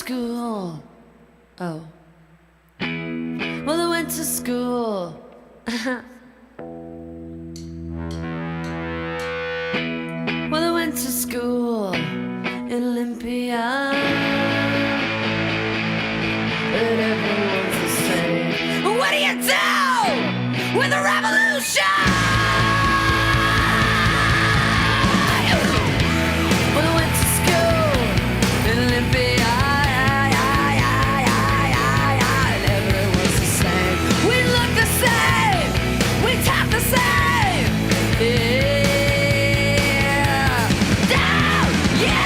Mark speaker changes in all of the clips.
Speaker 1: school. Oh. Well, I went to school. Well, I went to school in Olympia. But everyone's the same. What do you do with a revolution? Well, I went to school in Olympia. And everyone's the same. We look the same. We talk the same. Yeah. Don't you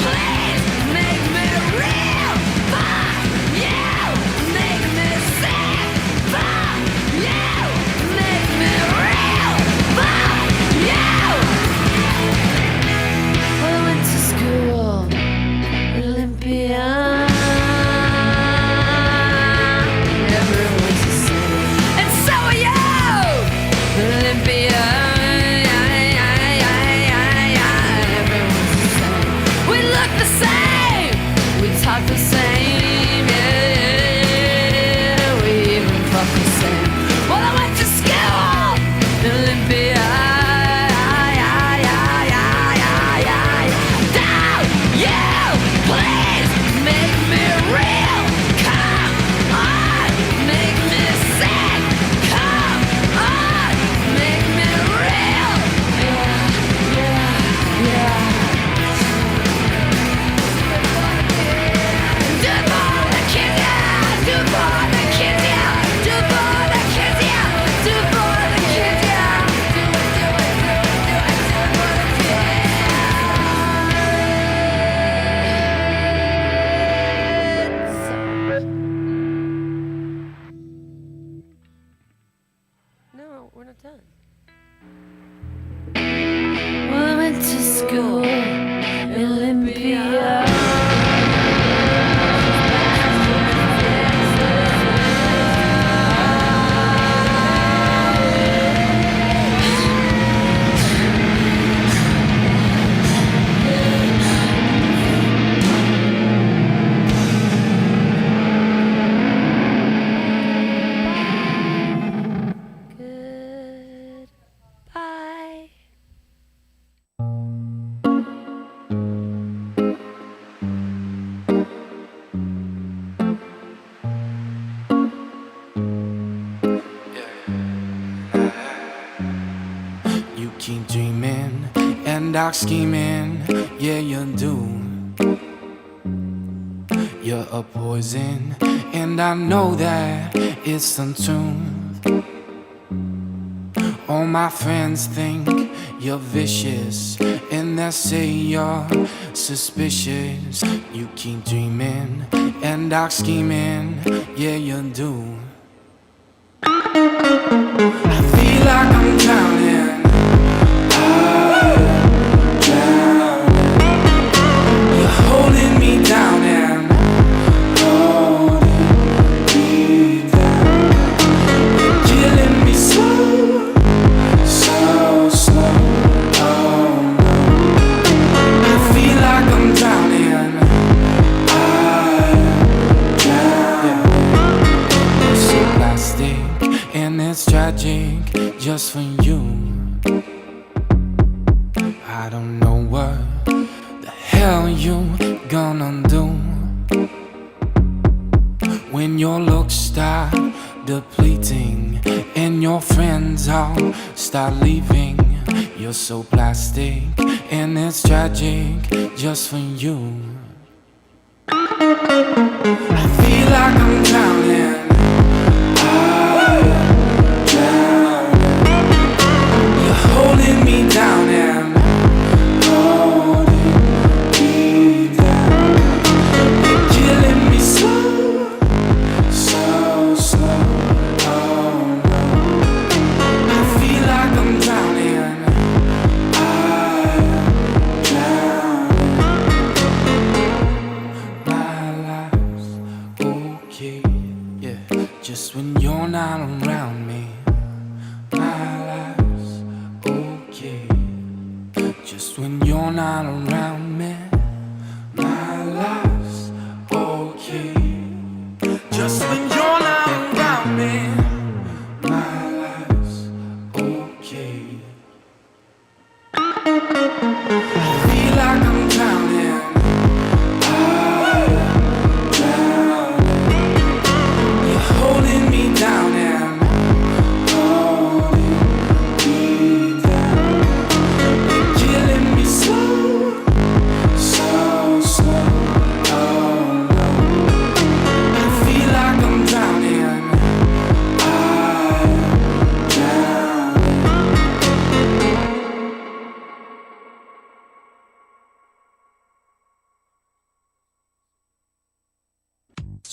Speaker 1: please make me real. Fuck you. Make me sick. Fuck you. Make me real. Fuck you. Well, I went to school in Olympia. Everyone's the same. And so are you. Olympia. Everyone's the same. We look the same. We talk the same. Yeah. We even fuck the same. Well, I went to school in Olympia. Don't you please make me real? Come on, make me sick. Come on, make me real. Yeah. Do it for the kids, yeah. Do it for the kids, yeah. Do it for the kids, yeah. Do it for the kids, yeah. Do it for the kids. No, we're not done. Well, I went to school in Olympia. Goodbye.
Speaker 2: You keep dreaming and dark scheming, yeah you do. You're a poison, and I know that it's untuned. All my friends think you're vicious, and they say you're suspicious. You keep dreaming and dark scheming, yeah you do. I feel like I'm drowning. You're holding me down and holding me down. You're killing me slow, so slow. Oh no. I feel like I'm drowning. You're so plastic and it's tragic just for you. I don't know what the hell you gonna do when your looks start depleting and your friends all start leaving. You're so plastic and it's tragic just for you. I feel like I'm drowning. You're holding me down and holding me down. You're killing me slow, so slow. Oh no. I feel like I'm drowning. I'm drowning. My life's okay, yeah. Just when you're not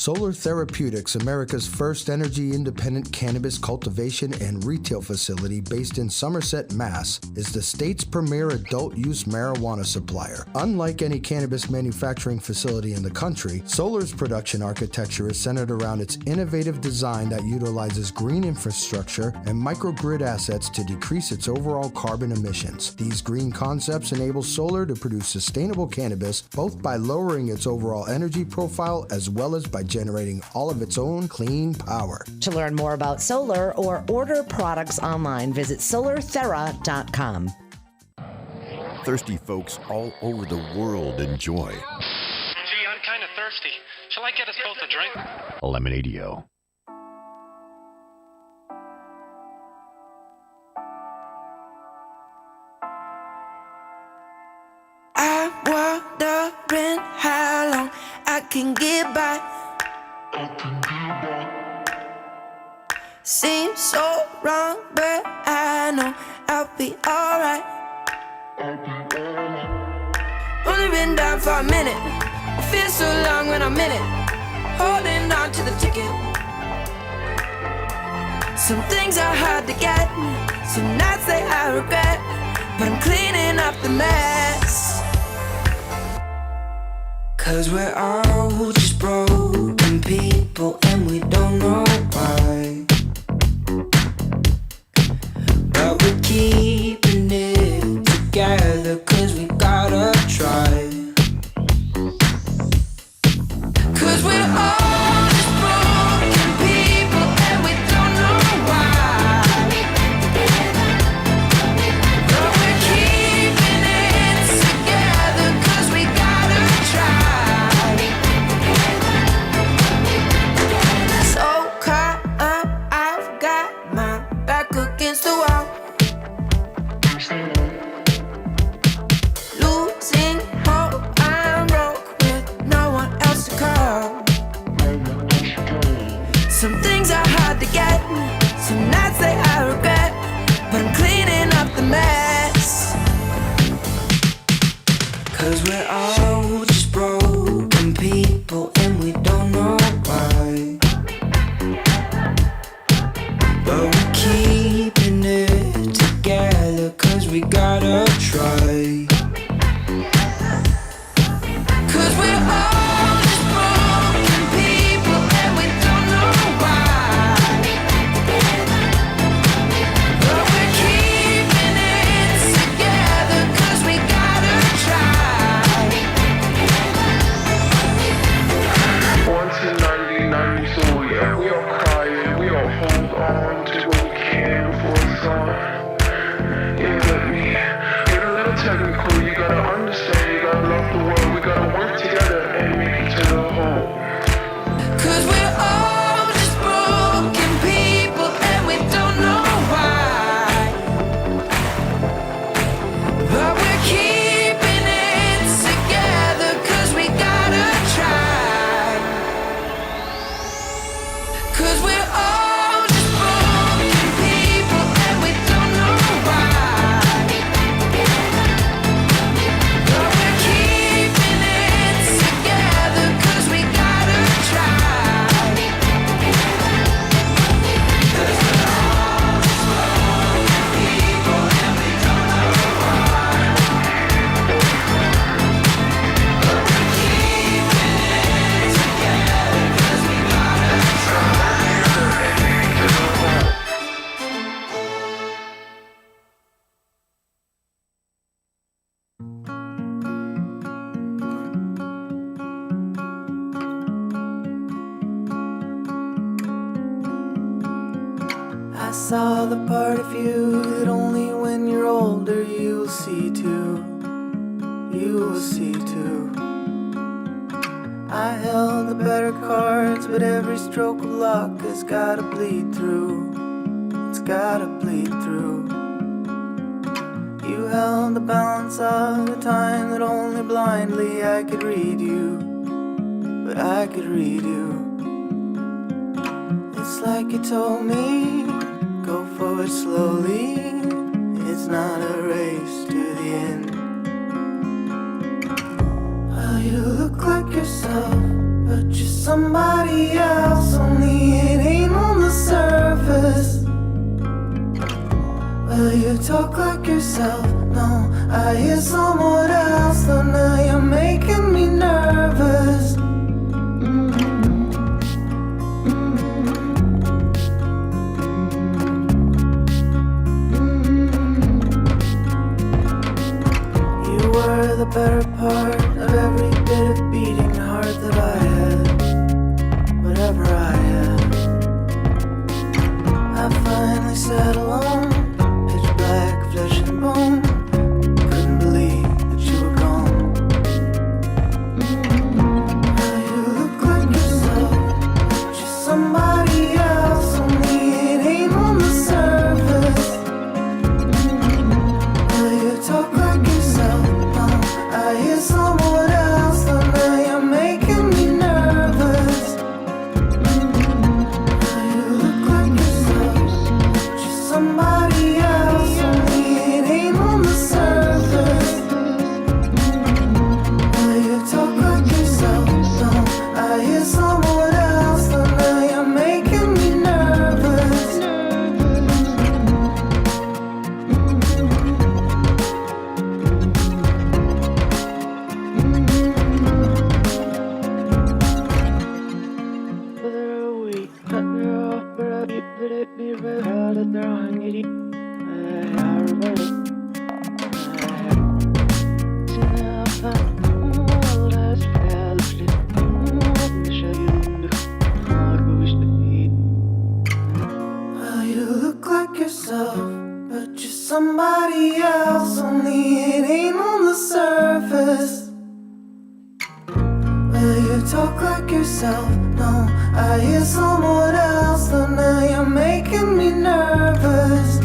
Speaker 3: Solar Therapeutics, America's first energy-independent cannabis cultivation and retail facility based in Somerset, Mass., is the state's premier adult-use marijuana supplier. Unlike any cannabis manufacturing facility in the country, Solar's production architecture is centered around its innovative design that utilizes green infrastructure and microgrid assets to decrease its overall carbon emissions. These green concepts enable Solar to produce sustainable cannabis both by lowering its overall energy profile as well as by generating all of its own clean power.
Speaker 4: To learn more about solar or order products online, visit solarthera.com.
Speaker 5: Thirsty folks all over the world enjoy.
Speaker 6: Gee, I'm kind of thirsty. Shall I get us both a drink?
Speaker 5: Lemonadio.
Speaker 7: I'm wondering how long I can get by. Seems so wrong, but I know I'll be alright. Only been down for a minute. It feels so long when I'm in it. Holding on to the ticket. Some things are hard to get. Some nights they I regret. But I'm cleaning up the mess. 'Cause we're all just broken people and we don't know why. But we're keeping it together 'cause we gotta try. 'Cause we're all just broken people and we don't know why. But we're keeping it together 'cause we gotta try. So caught up, I've got my back against the wall. Losing hope, I'm broke with no one else to call. Some things are hard to get, some nights they I regret, but I'm cleaning up the mess. 'Cause we're all just broken people and we don't know why. But we're keeping it together 'cause we gotta try. 'Cause we're all just broken people and we don't know why. But we're keeping it together 'cause we gotta try.
Speaker 8: Once in 1992, yeah, we all crying, we all hold on to what we can for a song. Yeah, but me, get a little technical, you gotta understand, you gotta love the world, we gotta work together and make it to the home.
Speaker 7: 'Cause we're all just broken people and we don't know why. But we're keeping it together 'cause we gotta try. 'Cause we're all just broken people and we don't know why. But we're keeping it together 'cause we gotta try. 'Cause we're all just broken people and we don't know why. But we're keeping it together 'cause we gotta try. I saw the part of you that only when you're older you'll see too. You will see too. I held the better cards, but every stroke of luck has gotta bleed through. It's gotta bleed through. You held the balance of the time that only blindly I could read you. But I could read you. It's like you told me, go forward slowly. It's not a race to the end. Well, you look like yourself, but you're somebody else, only it ain't on the surface. Well, you talk like yourself, no, I hear someone else, though now you're making me nervous. You were the better part of every bit of beating heart that I had, whatever I had. I finally sat alone, pitch black, flesh and bone. Couldn't believe that you were gone. Now you look like yourself, just somebody else, only it ain't on the surface. Well, you talk like yourself, no, I hear someone else, though now you're making me nervous. Now you look like yourself, just somebody else, only it ain't on the surface. Well, you talk like yourself, no, I hear someone else, though now you're making me nervous. Well, you look like yourself, but you're somebody else, only it ain't on the surface. Well, you talk like yourself, no, I hear someone else, though now you're making me nervous.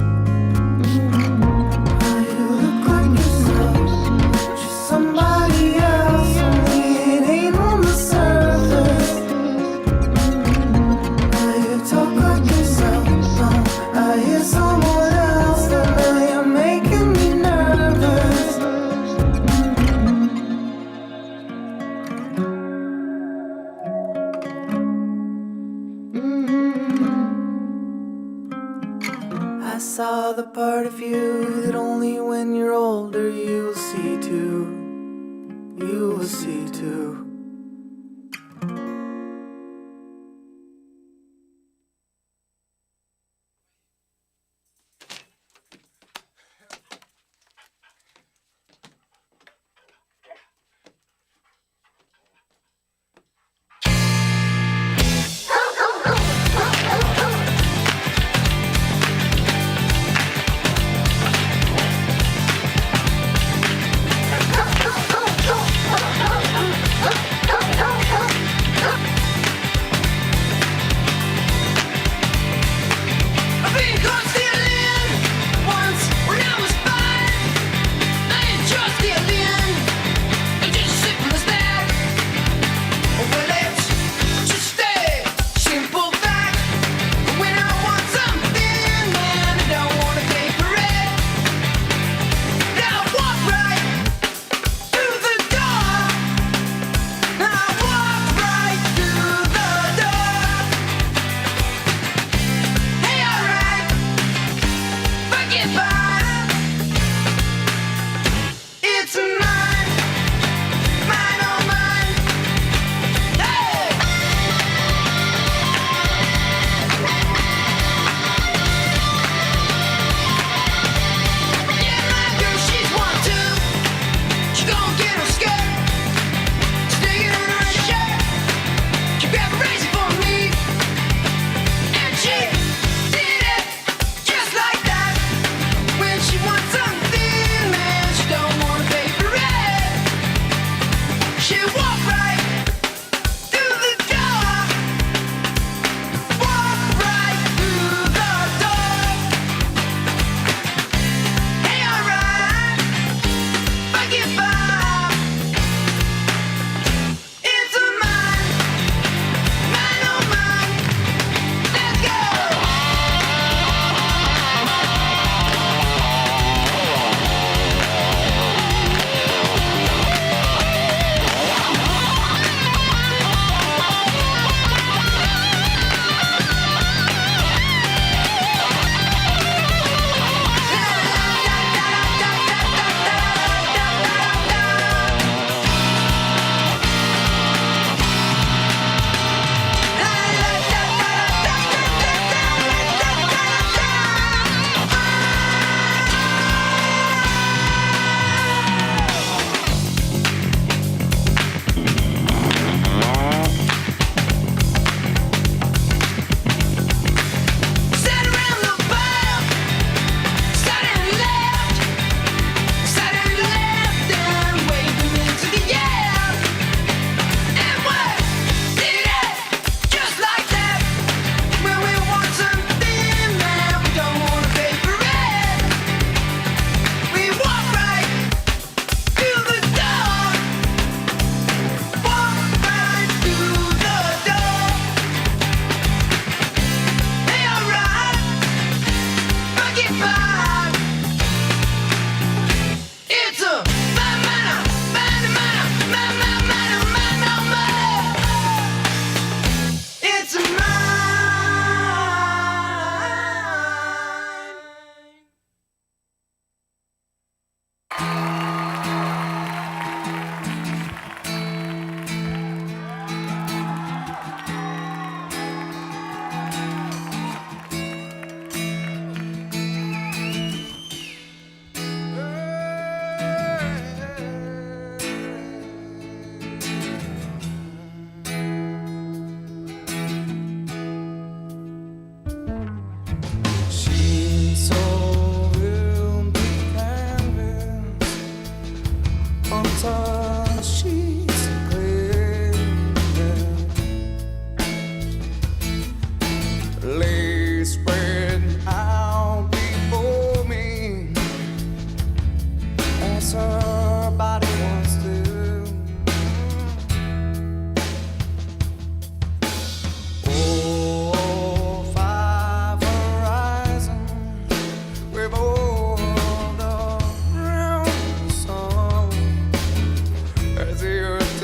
Speaker 7: Well, you look like yourself, just somebody else, only it ain't on the surface. Well, you talk like yourself, no, I hear someone else, though now you're making me nervous. I saw the part of you that only when you're older you'll see too. You will see too.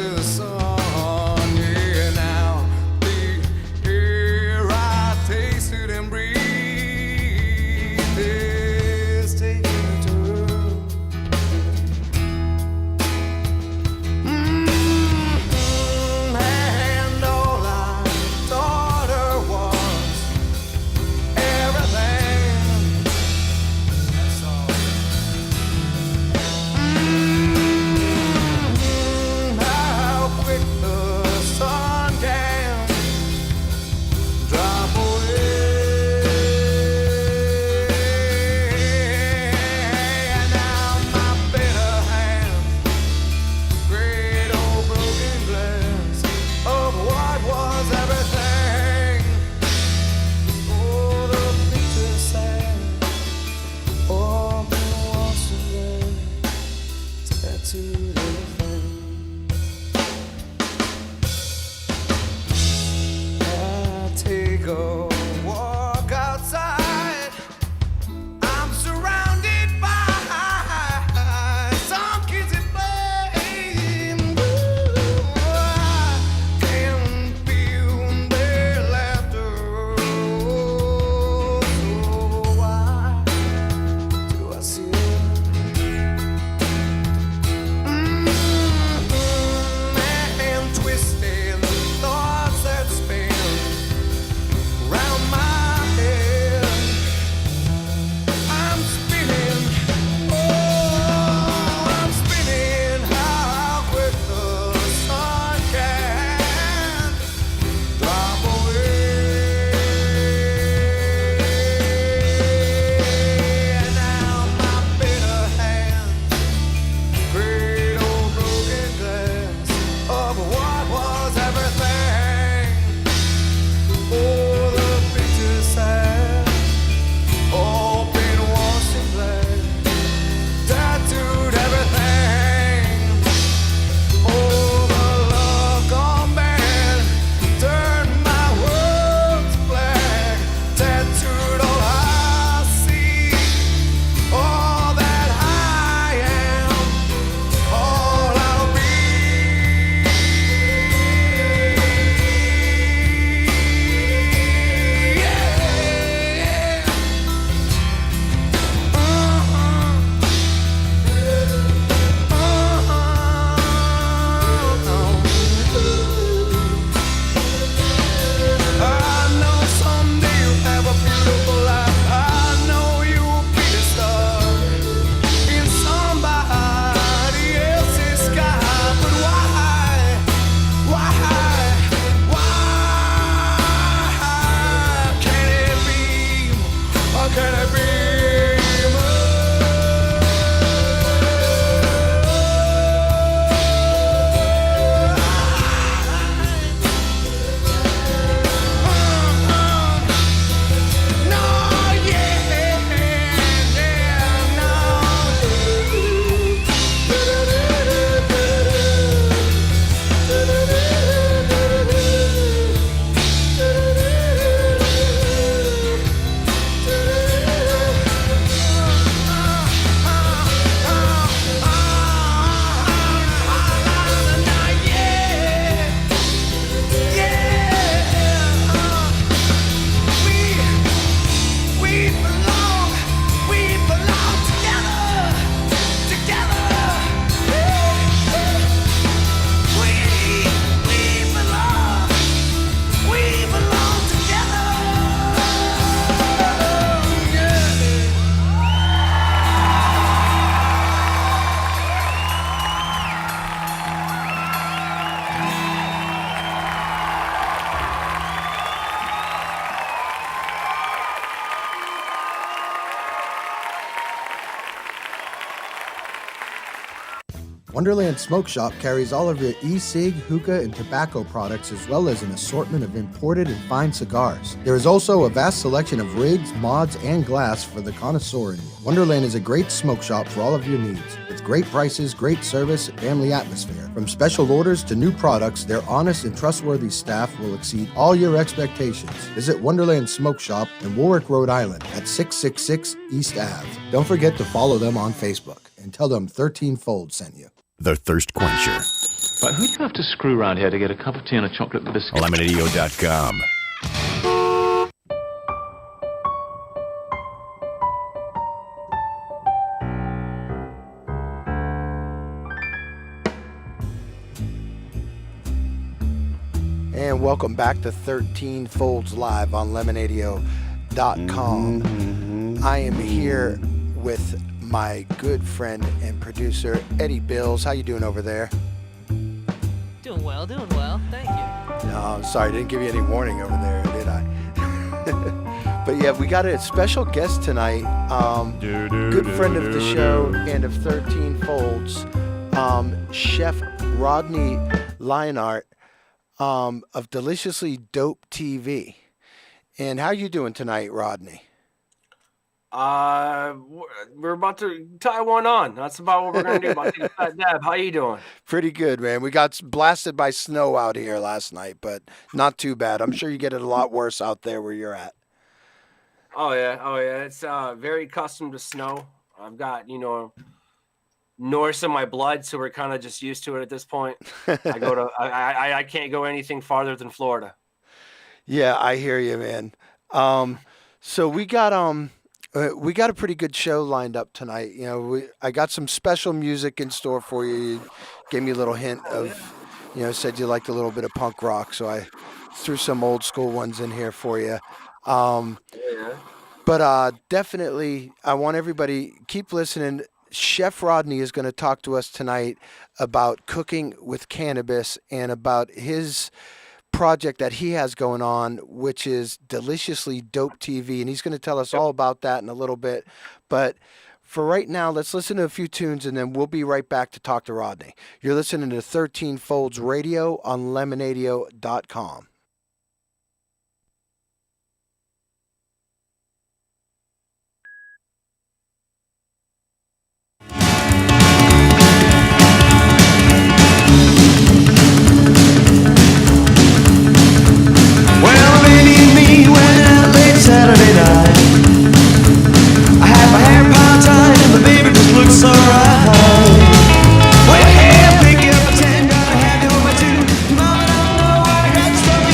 Speaker 2: to the sun. Yeah, now the air I tasted and breathed is taking a turn. And all I taught her was everything. That's all. How quick the sun can drop away. And now my bitter hand, great old broken glass of what was everything. Oh, the picture sad, all been washed away, tattooed everything. I take a walk outside. I'm surrounded by some kids at play. I can feel their laughter. So why do I see and twisting thoughts that spin round my head? I'm spinning, oh, I'm spinning. How quick the sun can drop away. And now my bitter hand, great old broken glass of what was everything. Oh, the picture sad, all been washed in black, tattooed everything. Oh, the love gone bad, turned my world to black, tattooed all I see, all that I am, all I'll be. I know someday you'll have a beautiful life. I know you'll be a star in somebody else's sky. But why can't it be? Or can it be?
Speaker 3: Wonderland Smoke Shop carries all of your e-cig, hookah, and tobacco products, as well as an assortment of imported and fine cigars. There is also a vast selection of rigs, mods, and glass for the connoisseur in you. Wonderland is a great smoke shop for all of your needs. With great prices, great service, and family atmosphere. From special orders to new products, their honest and trustworthy staff will exceed all your expectations. Visit Wonderland Smoke Shop in Warwick, Rhode Island at 666 East Ave. Don't forget to follow them on Facebook and tell them 13 Fold sent you.
Speaker 5: The Thirst Quencher.
Speaker 9: But who do you have to screw around here to get a cup of tea and a chocolate biscuit?
Speaker 5: Lemonadio.com.
Speaker 3: And welcome back to 13 Folds Live on Lemonadio.com. I am here with my good friend and producer, Eddie Bills. How you doing over there?
Speaker 10: Doing well, thank you.
Speaker 3: No, I'm sorry, didn't give you any warning over there, did I? But yeah, we got a special guest tonight, good friend of the show and of 13 Folds, Chef Rodney Lionart of Deliciously Dope TV. And how you doing tonight, Rodney?
Speaker 11: We're about to tie one on. That's about what we're gonna do. About to get Deb. How you doing?
Speaker 3: Pretty good, man. We got blasted by snow out here last night, but not too bad. I'm sure you get it a lot worse out there where you're at.
Speaker 11: Oh yeah. It's very accustomed to snow. I've got Norse in my blood, so we're kind of just used to it at this point. I can't go anything farther than Florida.
Speaker 3: Yeah, I hear you, man. So we got a pretty good show lined up tonight. I got some special music in store for you. You gave me a little hint of, said you liked a little bit of punk rock, so I threw some old school ones in here for you. But definitely, I want everybody keep listening. Chef Rodney is going to talk to us tonight about cooking with cannabis and about his project that he has going on, which is Deliciously Dope TV, and he's going to tell us all about that in a little bit. But for right now, let's listen to a few tunes, and then we'll be right back to talk to Rodney. You're listening to 13 Folds Radio on Lemonadio.com.
Speaker 12: Saturday night, I had my hair piled tight and the baby just looked so right. Well, hey, pick you up a $10 have you over two. Mama, don't know why I got stuck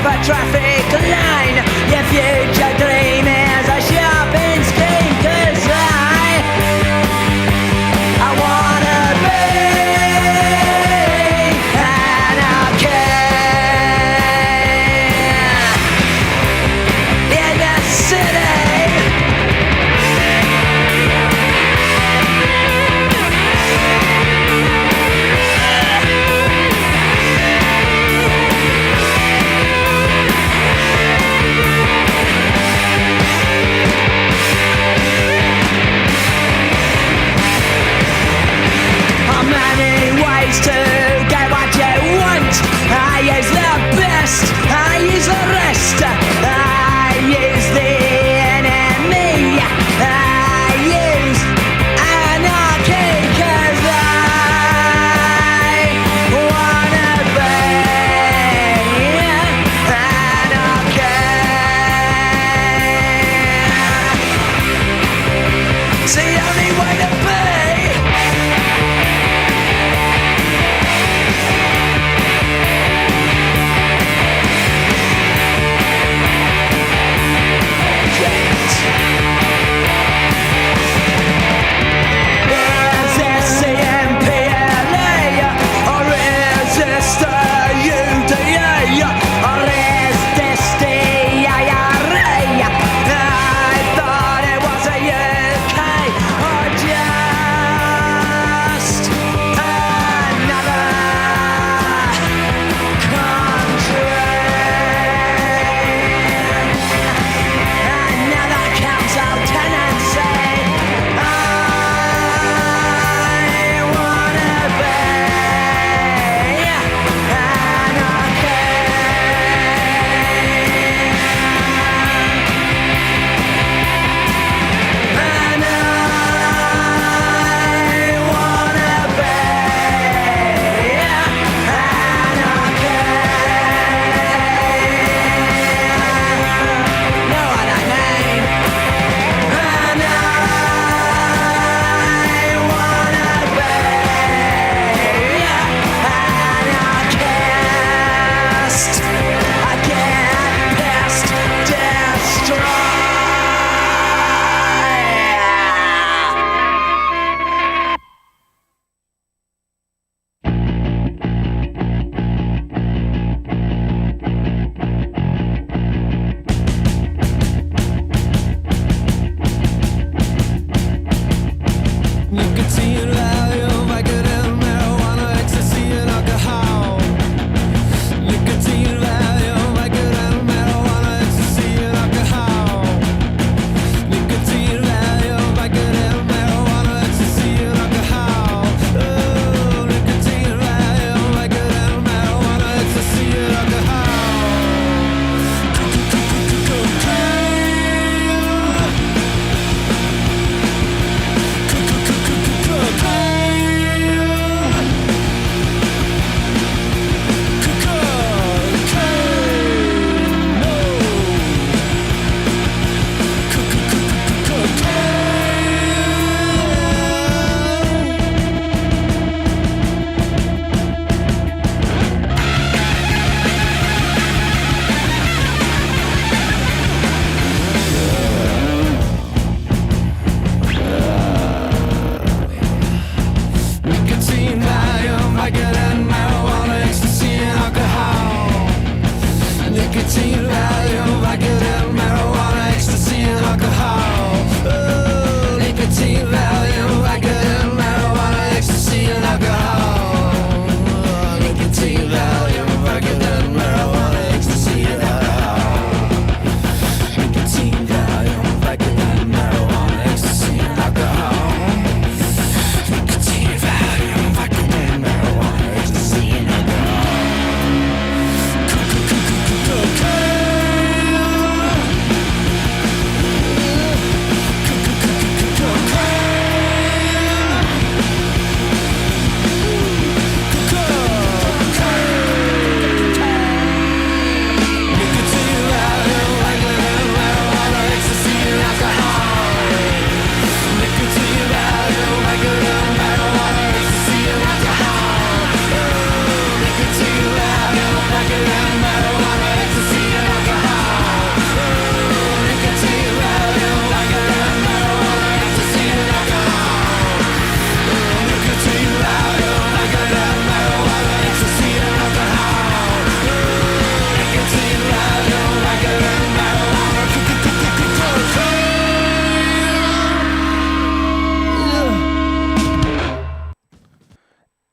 Speaker 12: of a traffic line. Your future dream is a shopping scheme, 'cause I wanna be anarchy in the city. To get what you want, I use the best, I use the rest, I use the enemy, I use anarchy, 'cause I wanna be anarchy. It's the only way to be.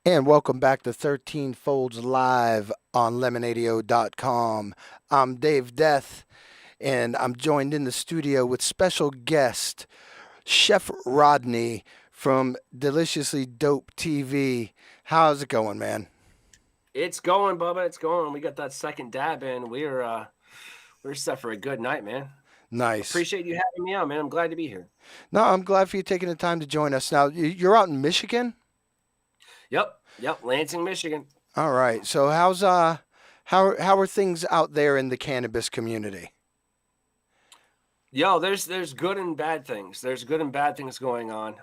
Speaker 3: And welcome back to 13 Folds Live on lemonadio.com. I'm Dave Death, and I'm joined in the studio with special guest, Chef Rodney from Deliciously Dope TV. How's it going, man?
Speaker 11: It's going, Bubba. It's going. We got that second dab in. We're set for a good night, man.
Speaker 3: Nice.
Speaker 11: Appreciate you having me on, man. I'm glad to be here.
Speaker 3: No, I'm glad for you taking the time to join us. Now, you're out in Michigan?
Speaker 11: Yep, Lansing, Michigan.
Speaker 3: All right. So how are things out there in the cannabis community?
Speaker 11: Yo, there's good and bad things. There's good and bad things going on.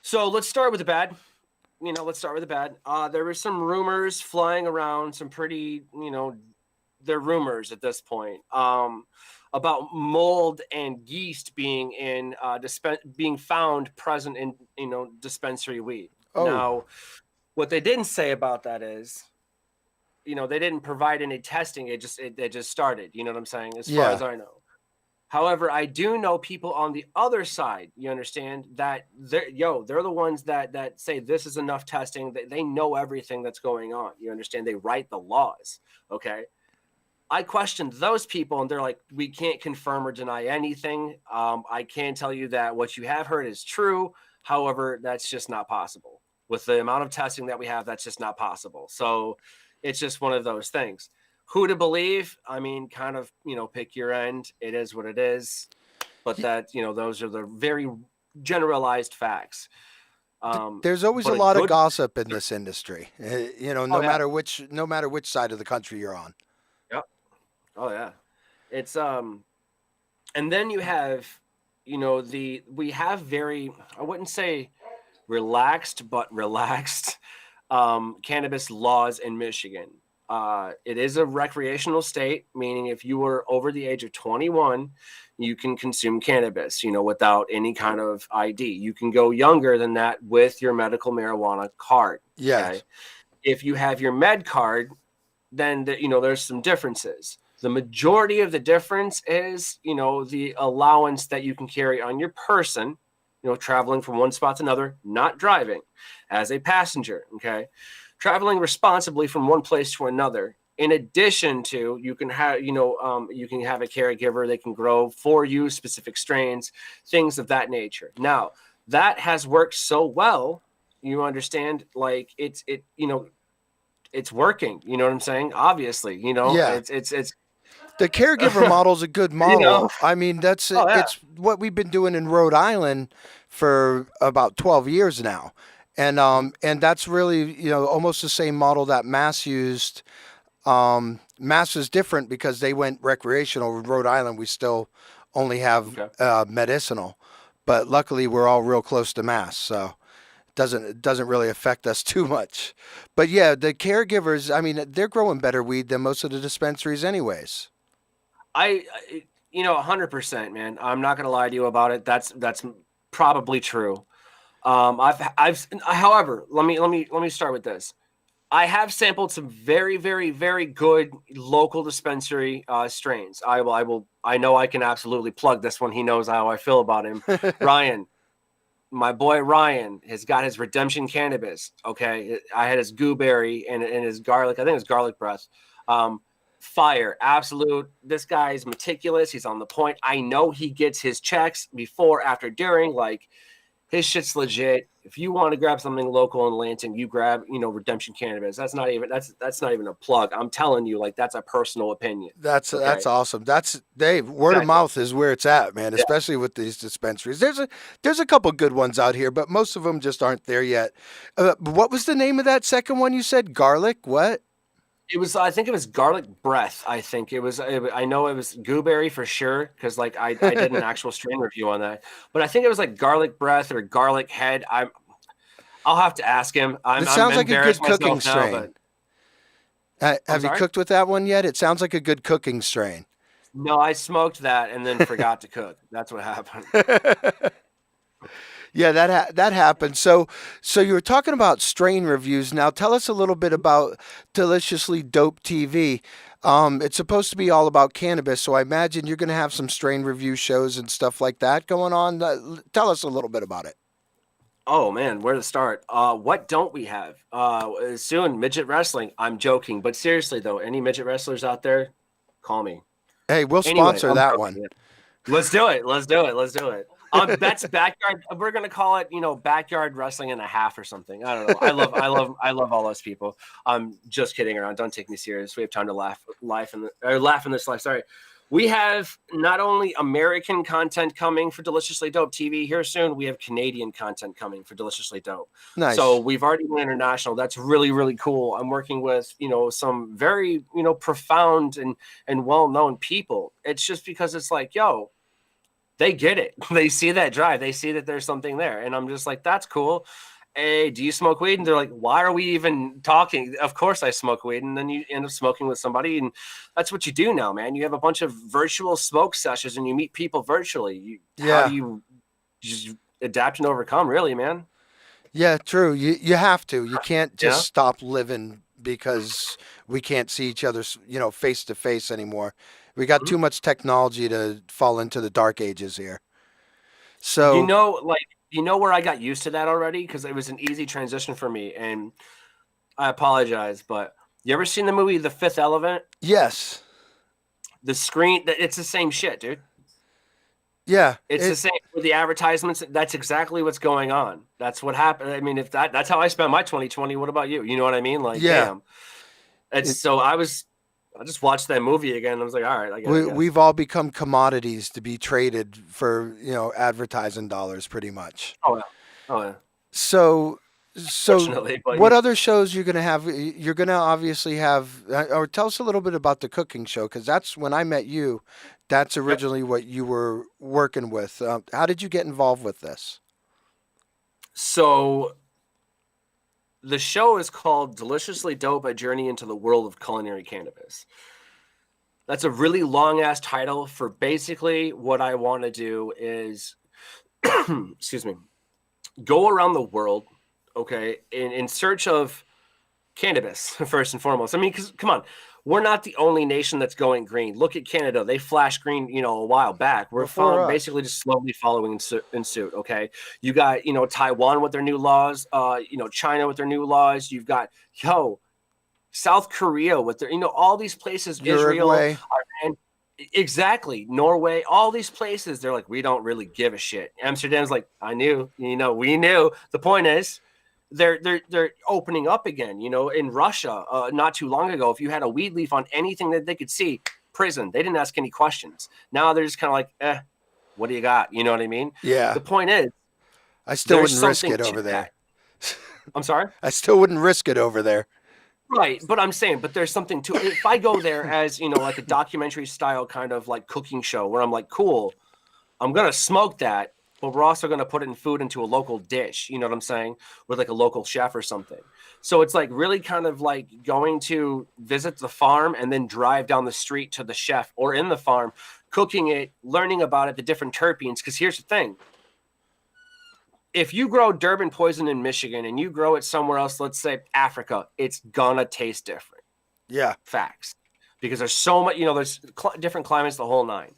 Speaker 11: So let's start with the bad. There were some rumors flying around, some pretty, they're rumors at this point, about mold and yeast being in being found present in, dispensary weed.
Speaker 3: Oh.
Speaker 11: Now, what they didn't say about that is, they didn't provide any testing. It just started. You know what I'm saying? As far as I know. However, I do know people on the other side. You understand that they're the ones that say this is enough testing. They know everything that's going on. You understand? They write the laws. Okay. I questioned those people, and they're like, we can't confirm or deny anything. I can tell you that what you have heard is true. However, that's just not possible. With the amount of testing that we have, that's just not possible. So it's just one of those things. Who to believe? I mean, kind of, pick your end. It is what it is. But that, those are the very generalized facts.
Speaker 3: There's always a lot of gossip in this industry, no matter which side of the country you're on.
Speaker 11: Yep. Oh yeah. It's, and then you have, we have very, I wouldn't say relaxed, but relaxed cannabis laws in Michigan. It is a recreational state, meaning if you were over the age of 21, you can consume cannabis, without any kind of ID. You can go younger than that with your medical marijuana card.
Speaker 3: Yes.
Speaker 11: Okay? If you have your med card, then there's some differences. The majority of the difference is, the allowance that you can carry on your person, traveling from one spot to another, not driving as a passenger. Okay. Traveling responsibly from one place to another. In addition to, you can have, you can have a caregiver. They can grow for you specific strains, things of that nature. Now, that has worked so well. You understand, like it's working. You know what I'm saying? Obviously,
Speaker 3: Yeah.
Speaker 11: It's
Speaker 3: the caregiver model is a good model. I mean, it's what we've been doing in Rhode Island for about 12 years now. And that's really, almost the same model that Mass used. Mass is different because they went recreational. In Rhode Island, we still only have medicinal, but luckily we're all real close to Mass, so it doesn't really affect us too much. But yeah, the caregivers, I mean, they're growing better weed than most of the dispensaries anyways.
Speaker 11: 100%, man. I'm not gonna lie to you about it. That's probably true. However, let me start with this. I have sampled some very, very, very good local dispensary strains. I know I can absolutely plug this one. He knows how I feel about him. Ryan, my boy Ryan has got his Redemption Cannabis. Okay. I had his gooberry and his garlic. I think it's garlic breath. Fire, absolute. This guy is meticulous. He's on the point. I know he gets his checks before, after, during. Like, his shit's legit. If you want to grab something local in Lansing, you grab, Redemption Cannabis. That's not even a plug. I'm telling you, like, that's a personal opinion.
Speaker 3: That's awesome. That's Dave. Word of mouth is where it's at, man. Yeah. Especially with these dispensaries. There's a couple good ones out here, but most of them just aren't there yet. What was the name of that second one you said? Garlic? What?
Speaker 11: I think it was garlic breath. I know it was gooberry for sure, because like I did an actual strain review on that. But I think it was like garlic breath or garlic head. I'll have to ask him.
Speaker 3: It sounds like a good cooking strain. Have you cooked with that one yet? It sounds like a good cooking strain.
Speaker 11: No, I smoked that and then forgot to cook. That's what happened.
Speaker 3: Yeah, that happened. So you were talking about strain reviews. Now tell us a little bit about Deliciously Dope TV. It's supposed to be all about cannabis, so I imagine you're going to have some strain review shows and stuff like that going on. Tell us a little bit about it.
Speaker 11: Oh man, where to start? What don't we have? Soon midget wrestling. I'm joking, but seriously though, any midget wrestlers out there, call me.
Speaker 13: Hey, we'll
Speaker 11: Anyway,
Speaker 13: sponsor
Speaker 11: I'm
Speaker 13: that
Speaker 11: joking.
Speaker 13: one.
Speaker 11: Let's do it. Let's do it. Let's do it. That's backyard. We're gonna call it, backyard wrestling and a half or something. I don't know. I love all those people. I'm just kidding around. Don't take me serious. We have time to laugh in this life. Sorry. We have not only American content coming for Deliciously Dope TV here soon, we have Canadian content coming for Deliciously Dope.
Speaker 13: Nice.
Speaker 11: So we've already went international. That's really, really cool. I'm working with, some very, profound and well-known people. It's just because it's like, yo, they get it. They see that drive. They see that there's something there. And I'm just like, that's cool. Hey, do you smoke weed? And they're like, why are we even talking? Of course I smoke weed. And then you end up smoking with somebody. And that's what you do now, man. You have a bunch of virtual smoke sessions and you meet people virtually. How do you just adapt and overcome, really, man?
Speaker 13: Yeah, true. You have to. You can't just stop living because we can't see each other, face to face anymore. We got too much technology to fall into the dark ages here. So,
Speaker 11: where I got used to that already? Because it was an easy transition for me. And I apologize, but you ever seen the movie The Fifth Element?
Speaker 13: Yes.
Speaker 11: The screen, it's the same shit, dude.
Speaker 13: Yeah.
Speaker 11: It's the same with the advertisements. That's exactly what's going on. That's what happened. I mean, if that's how I spent my 2020, what about you? You know what I mean? Like, damn. I just watched that movie again. I was like, all right.
Speaker 13: We've all become commodities to be traded for, advertising dollars pretty much.
Speaker 11: Oh, yeah.
Speaker 13: So
Speaker 11: but
Speaker 13: what other shows you're going to have? You're going to obviously have, or tell us a little bit about the cooking show, because that's when I met you. That's originally what you were working with. How did you get involved with this?
Speaker 11: So the show is called Deliciously Dope, A Journey into the World of Culinary Cannabis. That's a really long-ass title for basically what I want to do is, excuse me, go around the world, okay, in search of cannabis, first and foremost. I mean, because, come on, we're not the only nation that's going green. Look at Canada. They flashed green, a while back. We're basically just slowly following in suit, okay? You got, Taiwan with their new laws, China with their new laws. You've got, South Korea with their, all these places,
Speaker 13: Uruguay.
Speaker 11: Israel. Exactly. Norway, all these places, they're like, we don't really give a shit. Amsterdam's like, I knew, we knew. The point is, they're opening up again. In Russia, not too long ago, if you had a weed leaf on anything that they could see, prison. They didn't ask any questions. Now they're just kind of like, what do you got? You know what I mean?
Speaker 13: Yeah.
Speaker 11: The point is,
Speaker 13: I still wouldn't risk it over there.
Speaker 11: I'm sorry?
Speaker 13: I still wouldn't risk it over there.
Speaker 11: Right, but I'm saying, there's something to it. If I go there as, like a documentary style kind of like cooking show where I'm like, cool, I'm going to smoke that, but we're also going to put it in food into a local dish, you know what I'm saying, with like a local chef or something. So it's like really kind of like going to visit the farm and then drive down the street to the chef or in the farm, cooking it, learning about it, the different terpenes. Because here's the thing. If you grow Durban poison in Michigan and you grow it somewhere else, let's say Africa, it's going to taste different.
Speaker 13: Yeah.
Speaker 11: Facts. Because there's so much, there's different climates, the whole nine.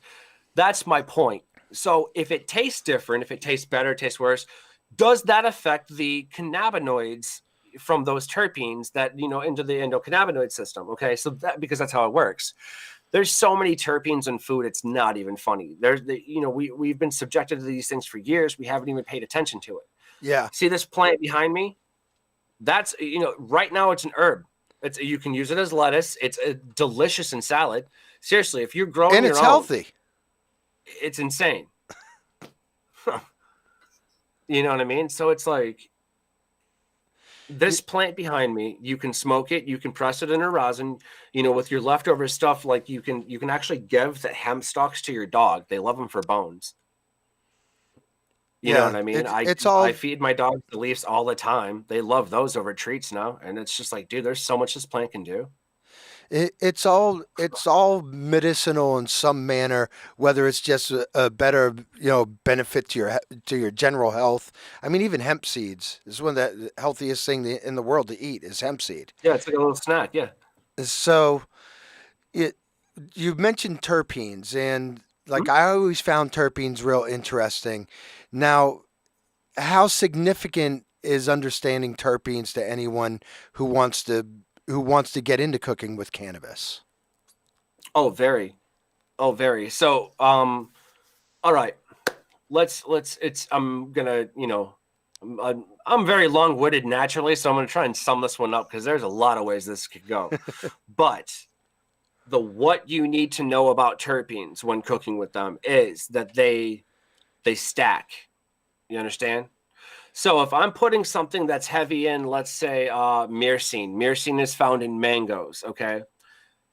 Speaker 11: That's my point. So if it tastes different, if it tastes better, tastes worse, does that affect the cannabinoids from those terpenes that, into the endocannabinoid system? Okay. So because that's how it works. There's so many terpenes in food. It's not even funny. We've been subjected to these things for years. We haven't even paid attention to it.
Speaker 13: Yeah.
Speaker 11: See this plant behind me? That's, right now it's an herb. You can use it as lettuce. It's delicious in salad. Seriously, if you're growing
Speaker 13: and it's healthy.
Speaker 11: It's insane. You know what I mean? So it's like this plant behind me, you can smoke it, you can press it in a rosin, with your leftover stuff, like you can actually give the hemp stalks to your dog. They love them for bones. You know what I mean? I feed my dogs the leaves all the time. They love those over treats now. And it's just like, dude, there's so much this plant can do.
Speaker 13: It's all medicinal in some manner, whether it's just a better, benefit to your general health. I mean, even hemp seeds is one of the healthiest thing in the world to eat is hemp seed.
Speaker 11: Yeah, it's like a little snack. Yeah.
Speaker 13: So, you mentioned terpenes, and like I always found terpenes real interesting. Now, how significant is understanding terpenes to anyone who wants to get into cooking with cannabis?
Speaker 11: Oh, very. Oh, very. So, all right. Let's. I'm gonna. I'm very long-witted naturally, so I'm gonna try and sum this one up because there's a lot of ways this could go. But what you need to know about terpenes when cooking with them is that they stack. You understand? So if I'm putting something that's heavy in, let's say myrcene. Myrcene is found in mangoes. Okay.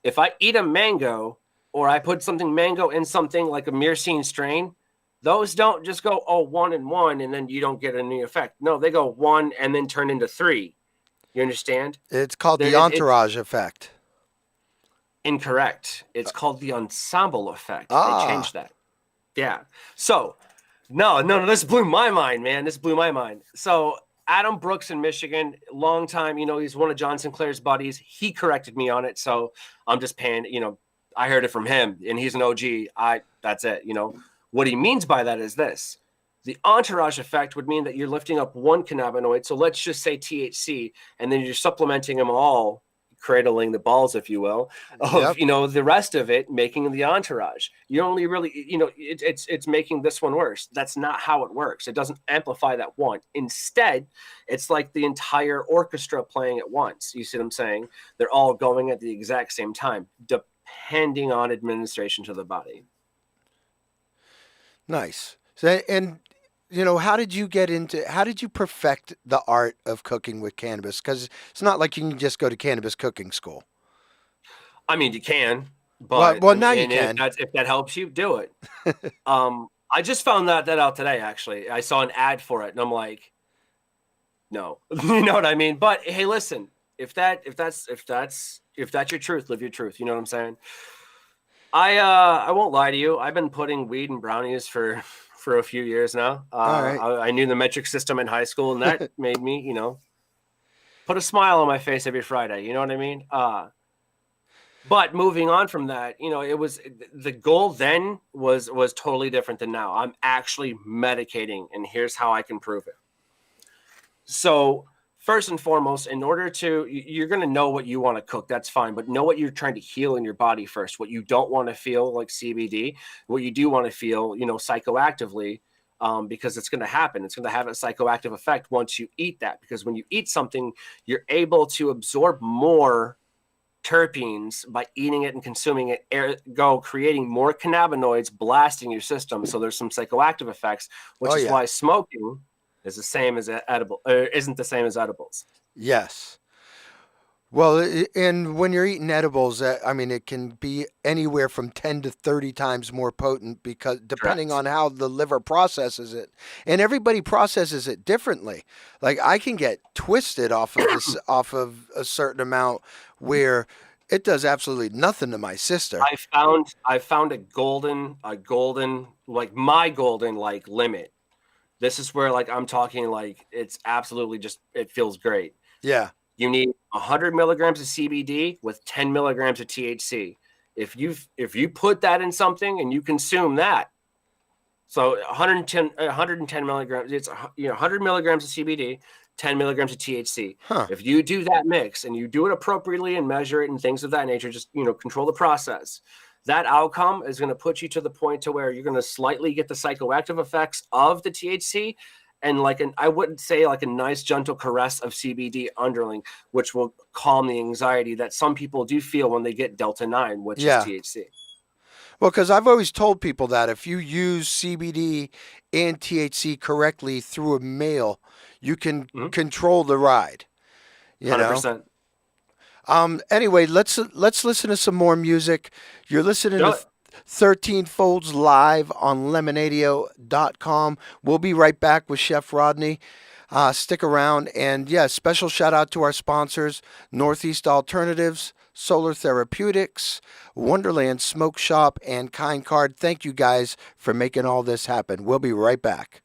Speaker 11: If I eat a mango, or I put something mango in something like a myrcene strain, those don't just go, 1 and 1, and then you don't get any effect. No, they go 1 and then turn into 3. You understand?
Speaker 13: It's called the entourage effect.
Speaker 11: Incorrect. It's called the ensemble effect.
Speaker 13: Ah.
Speaker 11: They changed that. Yeah. So, no, this blew my mind, man. This blew my mind. So, Adam Brooks in Michigan, long time, he's one of John Sinclair's buddies. He corrected me on it, so I'm just paying, I heard it from him, and he's an OG. That's it, What he means by that is this. The entourage effect would mean that you're lifting up one cannabinoid, so let's just say THC, and then you're supplementing them all, cradling the balls, if you will, of, the rest of it, making the entourage. You only really, it's making this one worse. That's not how it works. It doesn't amplify that one. Instead, it's like the entire orchestra playing at once. You see what I'm saying? They're all going at the exact same time, depending on administration to the body.
Speaker 13: Nice. So, and how did you perfect the art of cooking with cannabis? Because it's not like you can just go to cannabis cooking school.
Speaker 11: I mean, you can, but
Speaker 13: now you can.
Speaker 11: If that helps you, do it. I just found that out today. Actually, I saw an ad for it, and I'm like, no, you know what I mean. But hey, listen, if that's your truth, live your truth. You know what I'm saying? I won't lie to you. I've been putting weed in brownies for a few years now.
Speaker 13: All right.
Speaker 11: I knew the metric system in high school, and that made me, put a smile on my face every Friday. You know what I mean? But moving on from that, it was the goal then was totally different than now. I'm actually medicating, and here's how I can prove it. So first and foremost, in order to, you're going to know what you want to cook. That's fine. But know what you're trying to heal in your body first. What you don't want to feel, like CBD. What you do want to feel, psychoactively, because it's going to happen. It's going to have a psychoactive effect once you eat that. Because when you eat something, you're able to absorb more terpenes by eating it and consuming it, ergo creating more cannabinoids, blasting your system. So there's some psychoactive effects, which is why smoking is the same as isn't the same as edibles.
Speaker 13: Yes. Well, and when you're eating edibles, it can be anywhere from 10 to 30 times more potent because depending on how the liver processes it, and everybody processes it differently. Like I can get twisted off of this, off of a certain amount where it does absolutely nothing to my sister.
Speaker 11: I found a golden, like my golden, like limit. This is where I'm talking it's absolutely just, it feels great.
Speaker 13: Yeah.
Speaker 11: You need 100 milligrams of CBD with 10 milligrams of THC. If you put that in something and you consume that, so 110 milligrams, it's 100 milligrams of CBD, 10 milligrams of THC. If you do that mix and you do it appropriately and measure it and things of that nature, just control the process. That outcome is going to put you to the point to where you're going to slightly get the psychoactive effects of the THC and I wouldn't say like a nice gentle caress of CBD underling, which will calm the anxiety that some people do feel when they get Delta-9, which is THC.
Speaker 13: Well, because I've always told people that if you use CBD and THC correctly through a meal, you can control the ride.
Speaker 11: 100%.
Speaker 13: Anyway, let's listen to some more music. You're listening to 13 Folds live on lemonadio.com. We'll be right back with Chef Rodney. Stick around. And special shout out to our sponsors, Northeast Alternatives, Solar Therapeutics, Wonderland Smoke Shop, and Kind Card. Thank you guys for making all this happen. We'll be right back.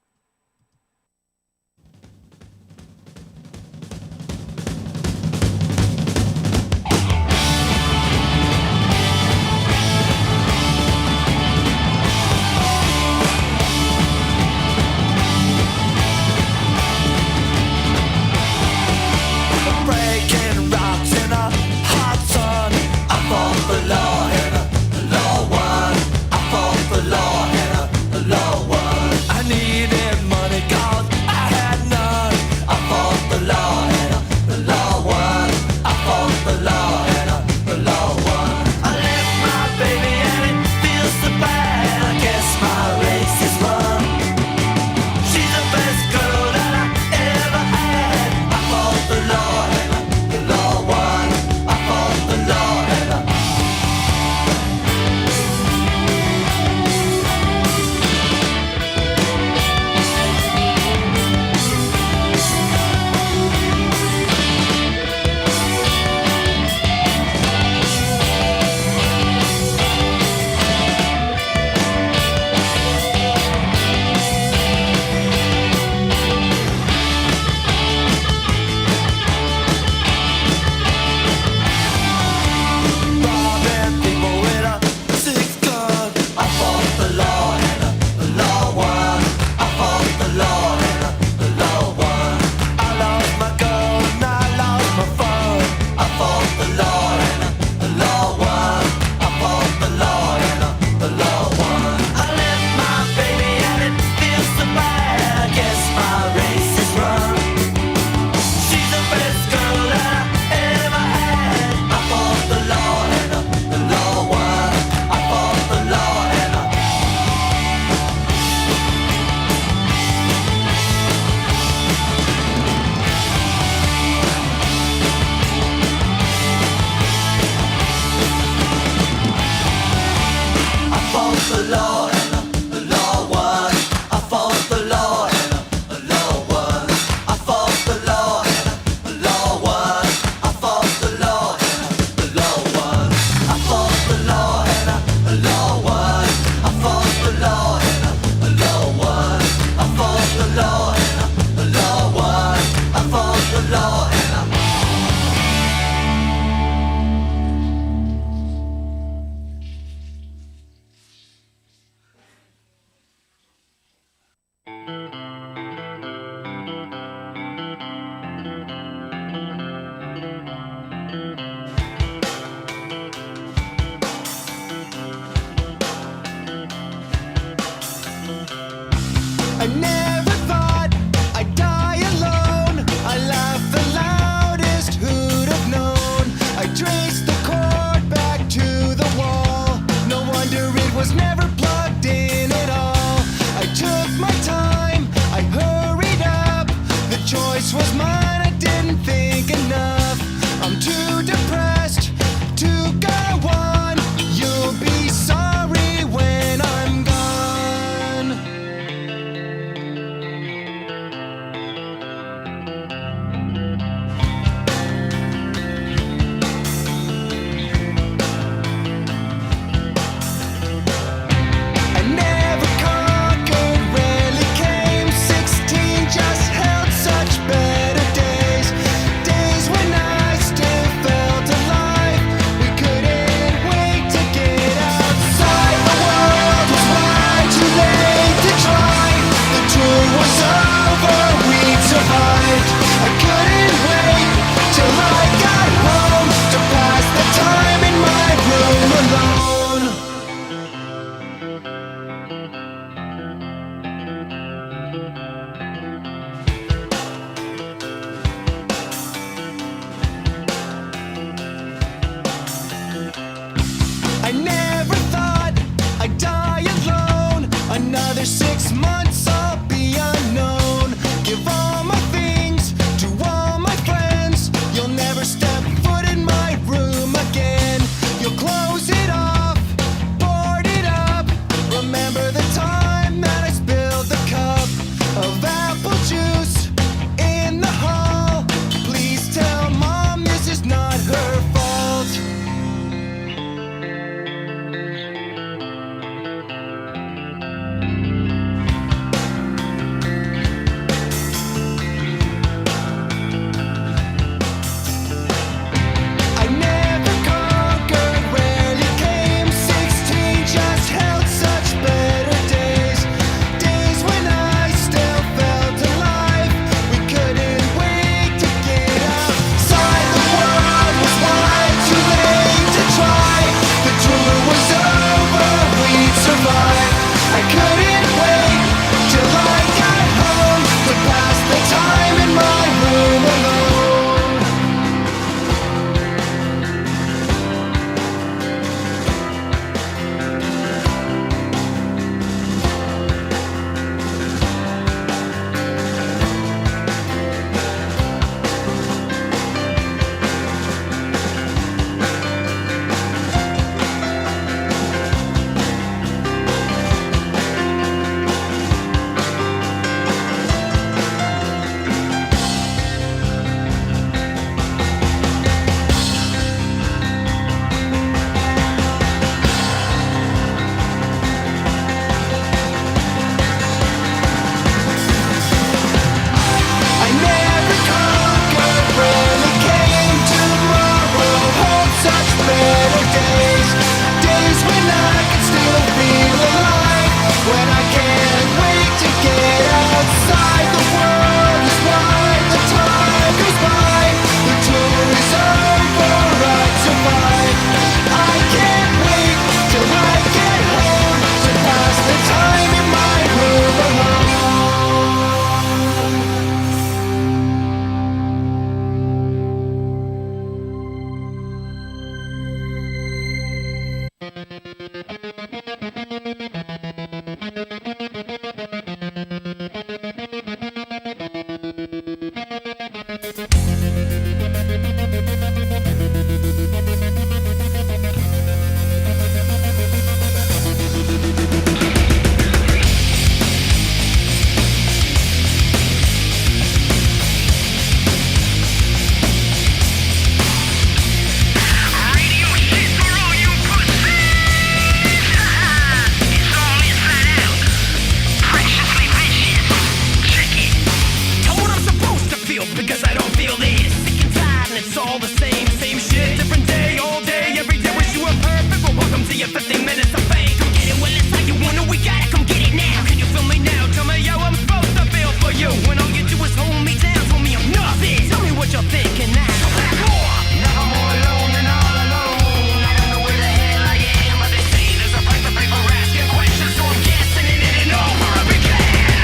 Speaker 12: all the same shit, different day, all day, every day. Wish you were perfect, but welcome to your 15 minutes of fame. Come get it, well, it's how you want it, we got it, come get it now. Can you feel me now? Tell me, yo, I'm supposed to feel for you. When all you do is hold me down, tell me I'm nothing. Tell me what you're thinking now. So back off. Never more alone than all alone. I don't know where the hell I am, but they say there's a price to pay for asking questions, so I'm guessing it in and over I began.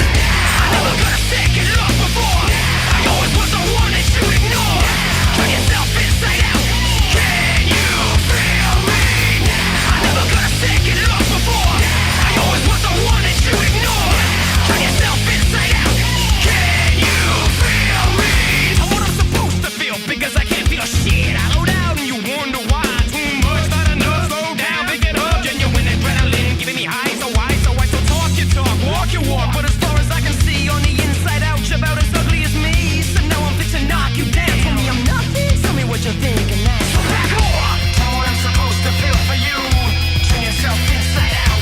Speaker 12: I never got a second look before. I always was the one that you ignore. Turn yourself inside out. Can you feel me? I never got a second look before. I always was the one that you ignore. Turn yourself inside out. Can you feel me? I'm what I'm supposed to feel because I can't feel shit. I low down and you wonder why. Too much, not enough. Slow down, pick it up. Genuine adrenaline giving me high, so I so talk your talk, walk your walk. But as far as I can see, on the inside out, you're about as ugly as me. So now I'm fit to knock you down. Tell me I'm nothing. Tell me what you're thinking now. So back off. Tell me what I'm supposed to feel for you. Turn yourself inside out.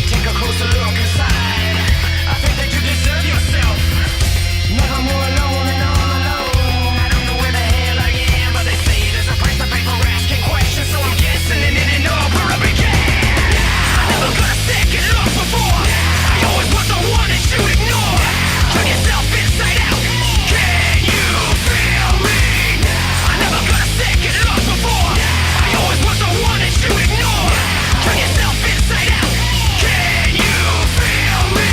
Speaker 12: Take a closer look inside. I think that you deserve yourself. Never more alone and all alone. I don't know where the hell I am, but they say there's a price to pay for asking questions, so I'm guessing it in and over I began. I never got a second look before. I always was the one that you ignore. Turn yourself inside out. Can you feel me? I never got a second look before. I always was the one that you ignore. Turn yourself inside out. Can you feel me?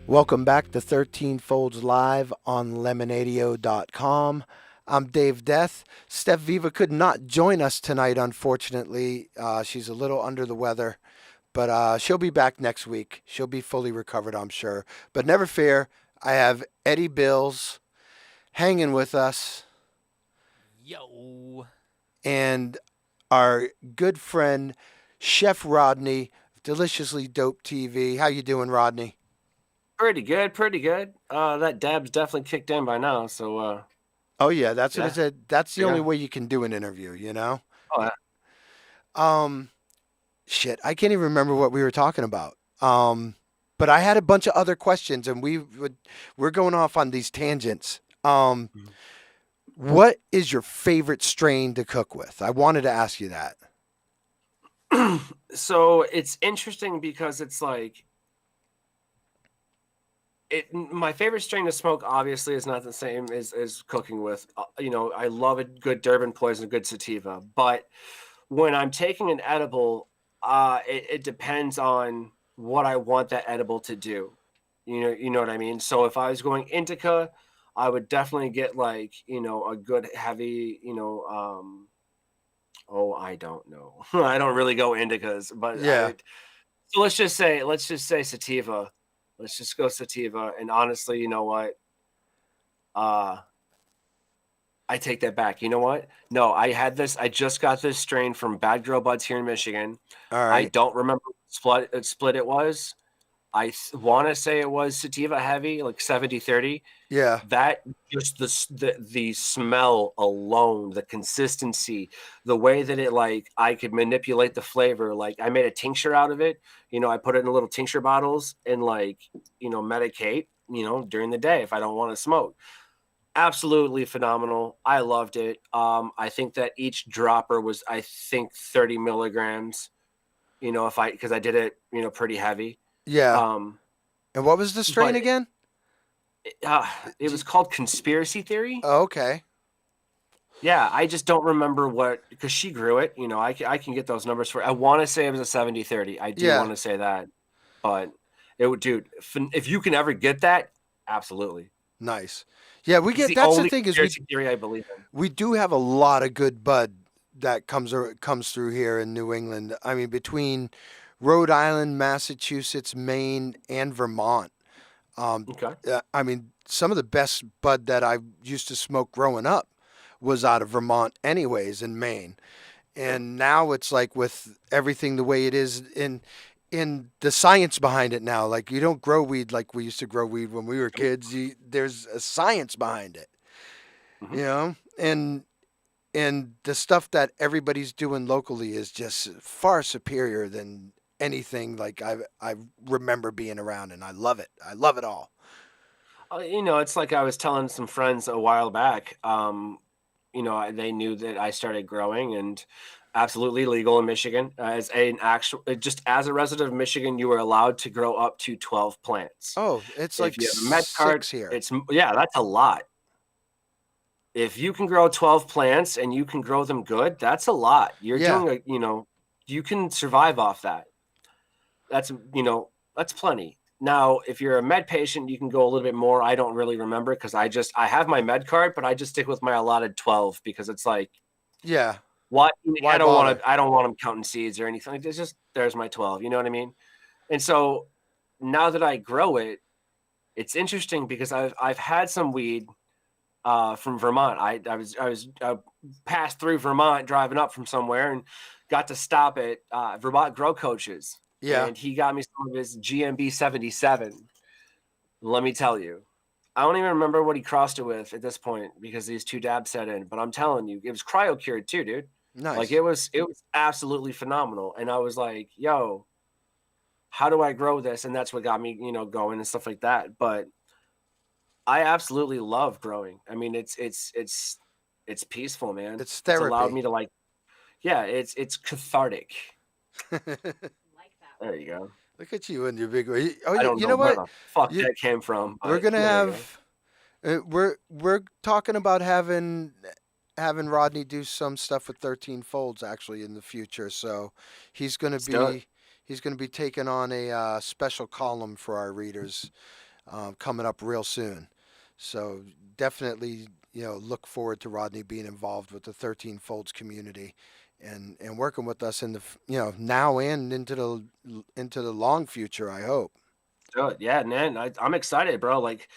Speaker 13: Welcome back to 13 Folds Live on Lemonadio.com. I'm Dave Death. Steph Viva could not join us tonight, unfortunately. She's a little under the weather, but she'll be back next week. She'll be fully recovered, I'm sure. But never fear, I have Eddie Bills hanging with us.
Speaker 10: Yo.
Speaker 13: And our good friend, Chef Rodney, Deliciously Dope TV. How you doing, Rodney?
Speaker 11: Pretty good, pretty good. That dab's definitely kicked in by now, so
Speaker 13: Oh yeah, that's what I
Speaker 11: yeah.
Speaker 13: said. That's the only
Speaker 11: Yeah.
Speaker 13: way you can do an interview, you know?
Speaker 11: Oh, yeah.
Speaker 13: Shit, I can't even remember what we were talking about. But I had a bunch of other questions, and we're going off on these tangents. What is your favorite strain to cook with? I wanted to ask you that.
Speaker 11: So it's interesting because it's like my favorite strain to smoke obviously is not the same as cooking with. I love a good Durban poison, a good sativa, but when I'm taking an edible, it depends on what I want that edible to do. You know what I mean? So if I was going indica, I would definitely get like, a good heavy, I don't know. I don't really go indicas, but
Speaker 13: Yeah.
Speaker 11: so let's just say sativa. Let's just go sativa. And honestly, you know what? I take that back. You know what? No, I just got this strain from Bad Girl Buds here in Michigan.
Speaker 13: All
Speaker 11: I
Speaker 13: right.
Speaker 11: don't remember what split it was. I want to say it was sativa heavy, like 70-30.
Speaker 13: Yeah.
Speaker 11: That just the smell alone, the consistency, the way that it like I could manipulate the flavor. Like I made a tincture out of it. I put it in little tincture bottles and medicate, during the day if I don't want to smoke. Absolutely phenomenal. I loved it. I think that each dropper was 30 milligrams. Because I did it, pretty heavy.
Speaker 13: Yeah. And what was the strain
Speaker 11: but
Speaker 13: again?
Speaker 11: It was called Conspiracy Theory.
Speaker 13: Oh, okay.
Speaker 11: Yeah, I just don't remember what, because she grew it. You know, I can get those numbers for. I want to say it was a 70-30. I do
Speaker 13: Yeah.
Speaker 11: want to say that, but it would, dude. If you can ever get that, absolutely.
Speaker 13: Nice. Yeah, we
Speaker 11: It's
Speaker 13: get.
Speaker 11: the
Speaker 13: That's the
Speaker 11: only
Speaker 13: thing is
Speaker 11: conspiracy theory I believe in.
Speaker 13: we do have a lot of good bud that comes through here in New England. I mean, between Rhode Island, Massachusetts, Maine, and Vermont.
Speaker 11: Okay.
Speaker 13: I mean, some of the best bud that I used to smoke growing up was out of Vermont, anyways, in Maine. And now it's like with everything the way it is in the science behind it now. Like you don't grow weed like we used to grow weed when we were kids. There's a science behind it, you know, and the stuff that everybody's doing locally is just far superior than anything like I remember being around, and I love it. I love it all.
Speaker 11: You know, it's like I was telling some friends a while back. You know, they knew that I started growing, and absolutely legal in Michigan. As just as a resident of Michigan, you were allowed to grow up to 12 plants.
Speaker 13: Oh, it's like
Speaker 11: If you have a med card,
Speaker 13: 6 here.
Speaker 11: that's a lot. If you can grow 12 plants and you can grow them good, that's a lot. You're doing you can survive off that. That's plenty. Now, if you're a med patient, you can go a little bit more. I don't really remember because I have my med card, but I just stick with my allotted 12 because it's like,
Speaker 13: yeah.
Speaker 11: What
Speaker 13: Why
Speaker 11: I don't want
Speaker 13: bother?
Speaker 11: to. I don't want them counting seeds or anything. It's just there's my 12. You know what I mean? And so now that I grow it, it's interesting because I've had some weed from Vermont. I passed through Vermont driving up from somewhere and got to stop at Vermont Grow Coaches.
Speaker 13: Yeah.
Speaker 11: And he got me some of his GMB 77. Let me tell you, I don't even remember what he crossed it with at this point because these 2 dabs set in. But I'm telling you, it was cryo cured too, dude.
Speaker 13: Nice.
Speaker 11: Like it was absolutely phenomenal. And I was like, yo, how do I grow this? And that's what got me, going and stuff like that. But I absolutely love growing. I mean, it's peaceful, man.
Speaker 13: It's therapy.
Speaker 11: It's allowed me to it's cathartic. There you go.
Speaker 13: Look at you and your big. Oh,
Speaker 11: I don't
Speaker 13: you
Speaker 11: know
Speaker 13: know
Speaker 11: where
Speaker 13: what?
Speaker 11: the fuck that came from.
Speaker 13: We're
Speaker 11: but
Speaker 13: gonna
Speaker 11: there you
Speaker 13: have. We're talking about having Rodney do some stuff with 13 Folds actually in the future. So he's gonna
Speaker 11: do
Speaker 13: be taking on a special column for our readers coming up real soon. So definitely look forward to Rodney being involved with the 13 Folds community. And working with us in the now and into the long future, I hope.
Speaker 11: Good. Yeah, man. I'm excited, bro. Like,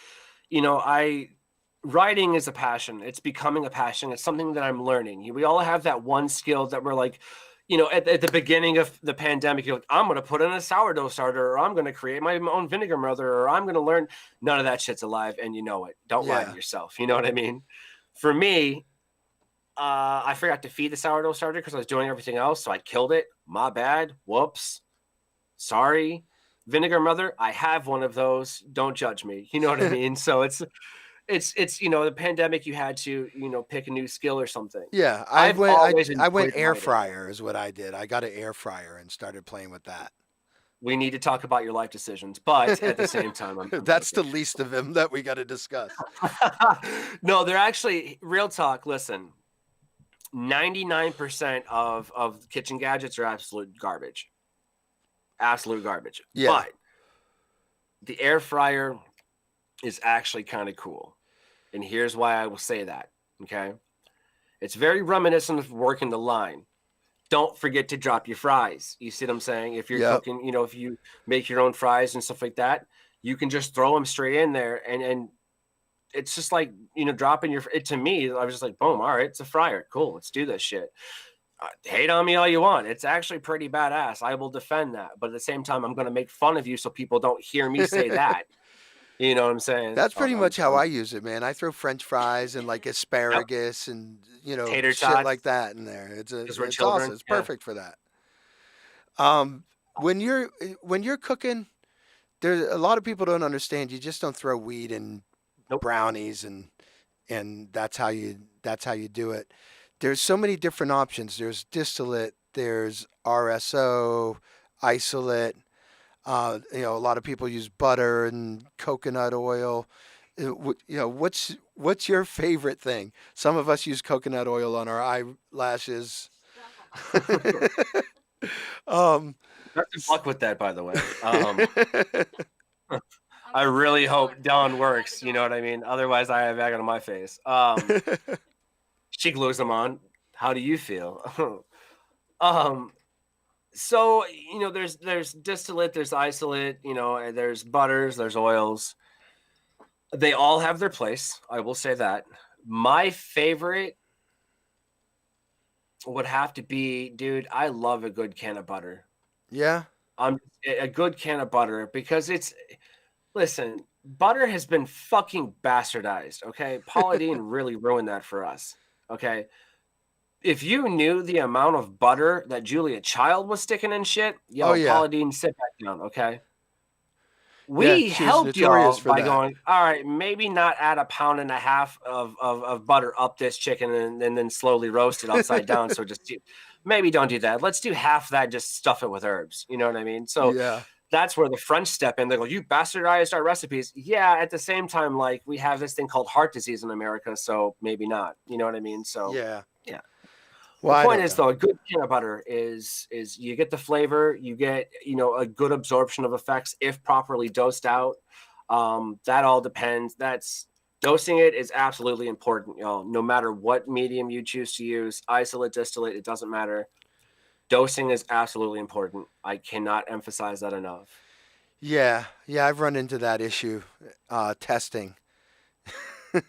Speaker 11: writing is a passion. It's becoming a passion. It's something that I'm learning. We all have that one skill that we're like, at the beginning of the pandemic, you're like, I'm going to put in a sourdough starter, or I'm going to create my own vinegar mother, or I'm going to learn. None of that shit's alive, and you know it. Don't lie to yourself. You know what I mean? For me, I forgot to feed the sourdough starter because I was doing everything else, so I killed it. My bad. Whoops. Sorry. Vinegar mother, I have one of those. Don't judge me. You know what I mean? So it's the pandemic. You had to pick a new skill or something.
Speaker 13: Yeah, I went
Speaker 11: enjoyed
Speaker 13: air
Speaker 11: writing.
Speaker 13: fryer is what I did. I got an air fryer and started playing with that.
Speaker 11: We need to talk about your life decisions, but at the same time,
Speaker 13: that's the least of them that we got to discuss.
Speaker 11: No, they're actually real talk. Listen, 99% of kitchen gadgets are absolute garbage. Absolute garbage.
Speaker 13: Yeah.
Speaker 11: But the air fryer is actually kind of cool. And here's why I will say that. Okay. It's very reminiscent of working the line. Don't forget to drop your fries. You see what I'm saying? If you're cooking, if you make your own fries and stuff like that, you can just throw them straight in there. And it's just like, dropping to me, I was just like, boom, all right, it's a fryer. Cool. Let's do this shit. Hate on me all you want. It's actually pretty badass. I will defend that. But at the same time, I'm going to make fun of you so people don't hear me say that. You know what I'm saying?
Speaker 13: That's pretty much how I use it, man. I throw French fries and like asparagus and
Speaker 11: tater
Speaker 13: shit
Speaker 11: tots
Speaker 13: like that in there. It's
Speaker 11: children.
Speaker 13: awesome. It's perfect for that. When you're cooking, there's a lot of people don't understand. You just don't throw weed in brownies and that's how you do it. There's so many different options. There's distillate. There's RSO, isolate. A lot of people use butter and coconut oil. what's your favorite thing? Some of us use coconut oil on our eyelashes.
Speaker 11: Best of luck with that, by the way. I really hope Dawn works. You know what I mean? Otherwise, I have egg on my face. She glues them on. How do you feel? So there's distillate, there's isolate, and there's butters, there's oils. They all have their place. I will say that. My favorite would have to be, dude, I love a good can of butter.
Speaker 13: Yeah.
Speaker 11: A good can of butter because listen, butter has been fucking bastardized. Okay. Paula Deen really ruined that for us. Okay. If you knew the amount of butter that Julia Child was sticking in shit, Paula Deen, sit back down. Okay. We helped y'all by going, all right, maybe not add 1.5 pounds of butter up this chicken and then slowly roast it upside down. So maybe don't do that. Let's do half that, just stuff it with herbs. You know what I mean? So that's where the French step in. They go, you bastardized our recipes. Yeah, at the same time, like we have this thing called heart disease in America, so maybe not. You know what I mean? So yeah. Well, the point is, though, a good can of butter is you get the flavor, you get, a good absorption of effects if properly dosed out. That all depends. Dosing it is absolutely important, y'all. No matter what medium you choose to use, isolate, distillate, it doesn't matter. Dosing is absolutely important. I cannot emphasize that enough.
Speaker 13: Yeah, I've run into that issue, testing.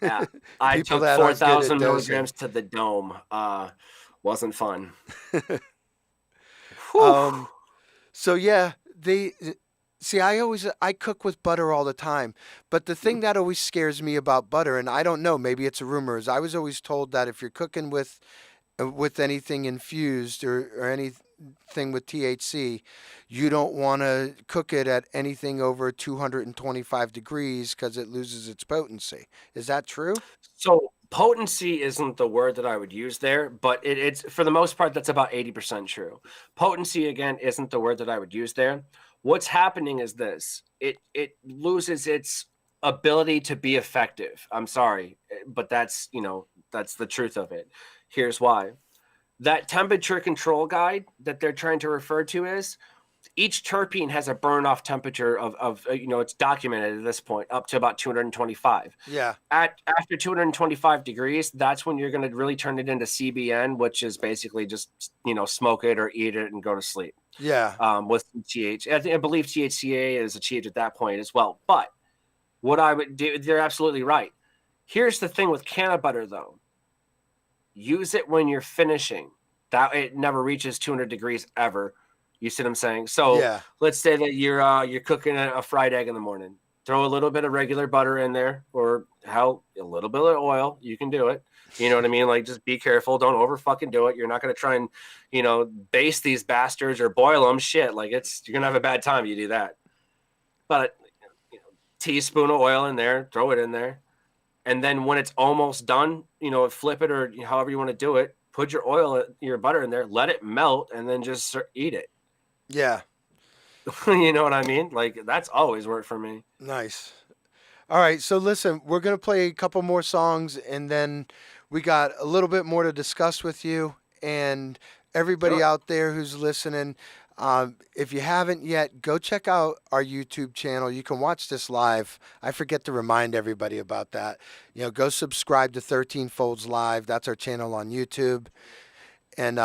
Speaker 11: Yeah, I took 4,000 milligrams to the dome. Wasn't fun.
Speaker 13: So yeah, I cook with butter all the time, but the thing that always scares me about butter, and I don't know, maybe it's a rumor, is I was always told that if you're cooking with anything infused or anything with THC, you don't want to cook it at anything over 225 degrees because it loses its potency. Is that true?
Speaker 11: So potency isn't the word that I would use there, but it's for the most part, that's about 80% true. Potency, again, isn't the word that I would use there. What's happening is this. It loses its ability to be effective. I'm sorry, but that's the truth of it. Here's why. That temperature control guide that they're trying to refer to is each terpene has a burn off temperature of it's documented at this point up to about 225.
Speaker 13: Yeah.
Speaker 11: After 225 degrees, that's when you're going to really turn it into CBN, which is basically just, smoke it or eat it and go to sleep.
Speaker 13: Yeah.
Speaker 11: With THC. I believe THCA is achieved at that point as well. But what I would do, they're absolutely right. Here's the thing with can of butter, though. Use it when you're finishing. That it never reaches 200 degrees ever. You see what I'm saying? So let's say that you're cooking a fried egg in the morning. Throw a little bit of regular butter in there, or a little bit of oil. You can do it. You know what I mean? Like, just be careful. Don't over fucking do it. You're not going to try and, baste these bastards or boil them. Shit, like you're going to have a bad time if you do that. But, teaspoon of oil in there, throw it in there. And then when it's almost done, flip it or however you want to do it, put your butter in there, let it melt, and then just eat it.
Speaker 13: Yeah.
Speaker 11: You know what I mean? Like, that's always worked for me.
Speaker 13: Nice. All right. So listen, we're going to play a couple more songs, and then we got a little bit more to discuss with you and everybody out there who's listening. If you haven't yet, go check out our YouTube channel. You can watch this live. I forget to remind everybody about that. Go subscribe to 13 Folds Live. That's our channel on YouTube. And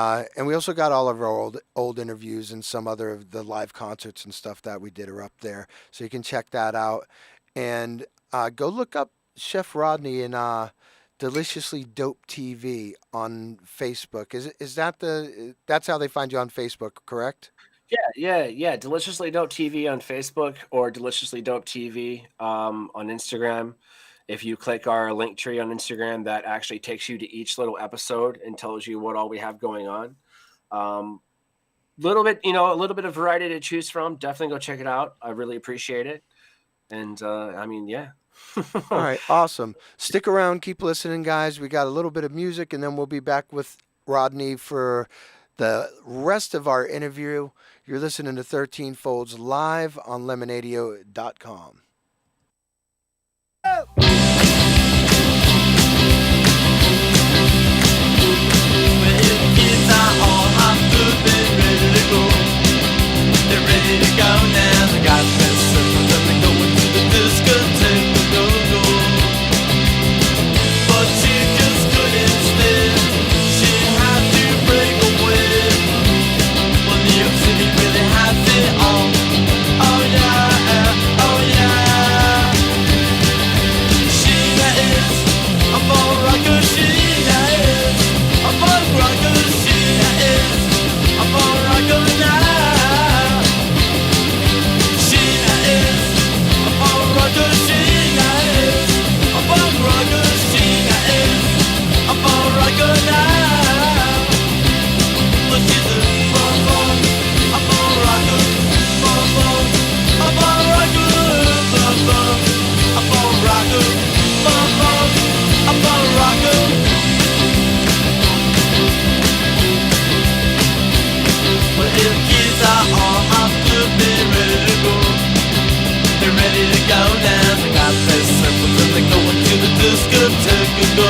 Speaker 13: we also got all of our old interviews and some other of the live concerts and stuff that we did are up there. So you can check that out. And go look up Chef Rodney and Deliciously Dope TV on Facebook. Is that that's how they find you on Facebook, correct?
Speaker 11: Yeah. Deliciously Dope TV on Facebook or Deliciously Dope TV on Instagram. If you click our link tree on Instagram, that actually takes you to each little episode and tells you what all we have going on. A little bit of variety to choose from. Definitely go check it out. I really appreciate it. And yeah.
Speaker 13: All right, awesome. Stick around, keep listening, guys. We got a little bit of music, and then we'll be back with Rodney for the rest of our interview. You're listening to 13 Folds live on lemonadio.com.
Speaker 12: rocker, bum bum, a bum rocker. Well, if kids are all off to be ready to go, they're ready to go down. They got their circles and they're going to the discotheque and go.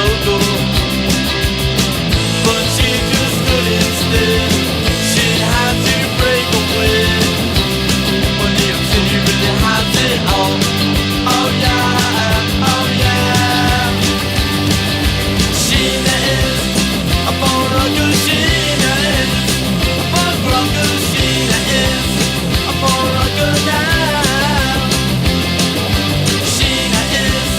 Speaker 12: But she just couldn't stay. She'd have to break away. Well, New York City really has it all. Oh yeah, oh yeah. Sheena is a bone rocker. Sheena is a bone rocker. Sheena is a bone rocker now. Sheena is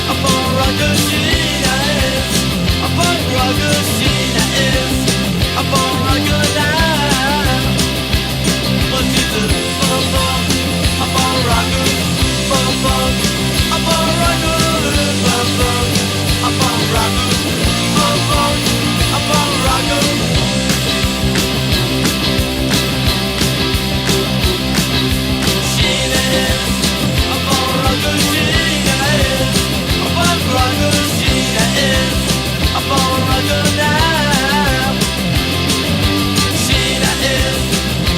Speaker 12: a bone rocker. Sheena is a bone rocker. Sheena is a bone rocker now. But she's a bone rocker, bone rocker, a bone rocker, a bone rocker, a bone rocker. Sheena is a bone rocker. Sheena is a bone rocker. Sheena is a bone rocker now. Sheena is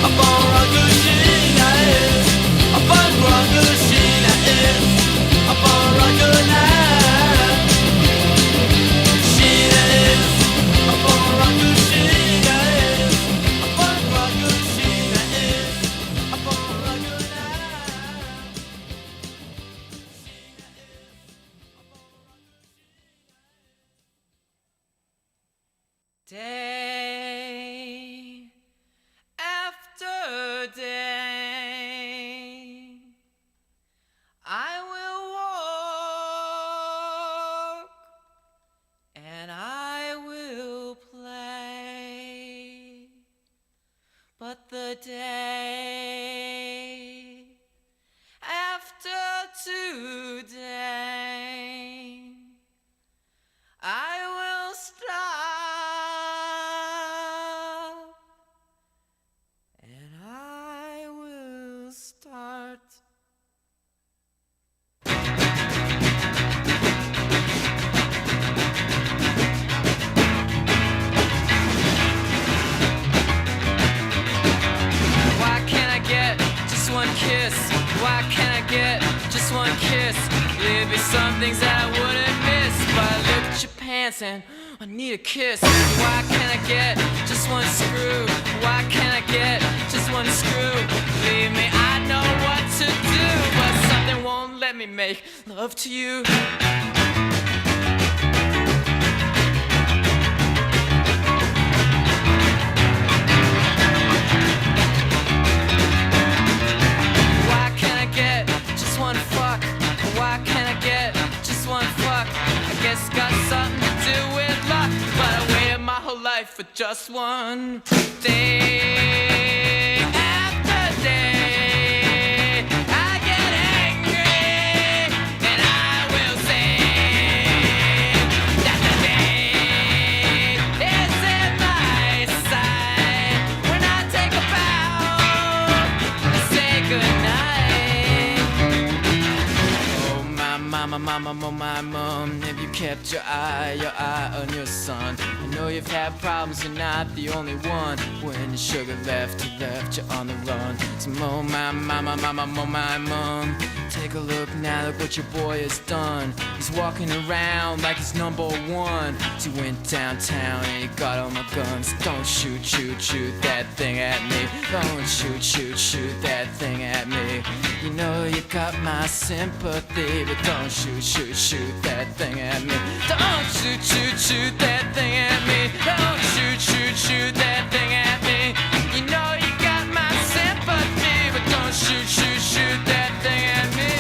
Speaker 12: a bone rocker. Sheena is a bone rocker. Sheena is a bone rocker now. Sheena is a bone rocker. Sheena is a bone rocker. Sheena is a bone rocker now.
Speaker 1: Day after day, I will walk and I will play, but the day after today, I will stop and I will start. Why can't I get just one kiss? Why can't I get just one kiss? There'd be some things that I wouldn't miss, but I look at your pants and I need a kiss. Why can't I get just one screw? Why can't I get just one screw? Believe me, I know what to do, but something won't let me make love to you. Why can't I get just one fuck? Why can't I get just one fuck? I guess it's got something to do with luck, but I waited my whole life for just one day after day. I get angry and I will sing that the day is in my sight. When I take a bow and say goodnight. Oh my mama, mama, oh my mom, have you kept your eye on your son? I know you've had problems, you're not the only one. When your sugar left you on the run. So oh my mama, mama, oh my mom, take a look now, look what your boy has done. He's walking around like he's number one. So he went downtown and he got all my guns. Don't shoot that thing at me. Don't shoot that thing at me. You know you got my sympathy, but don't shoot that thing at me. Don't shoot that thing at me. Don't shoot that thing at me. You know you got my sympathy, but don't shoot that thing at me.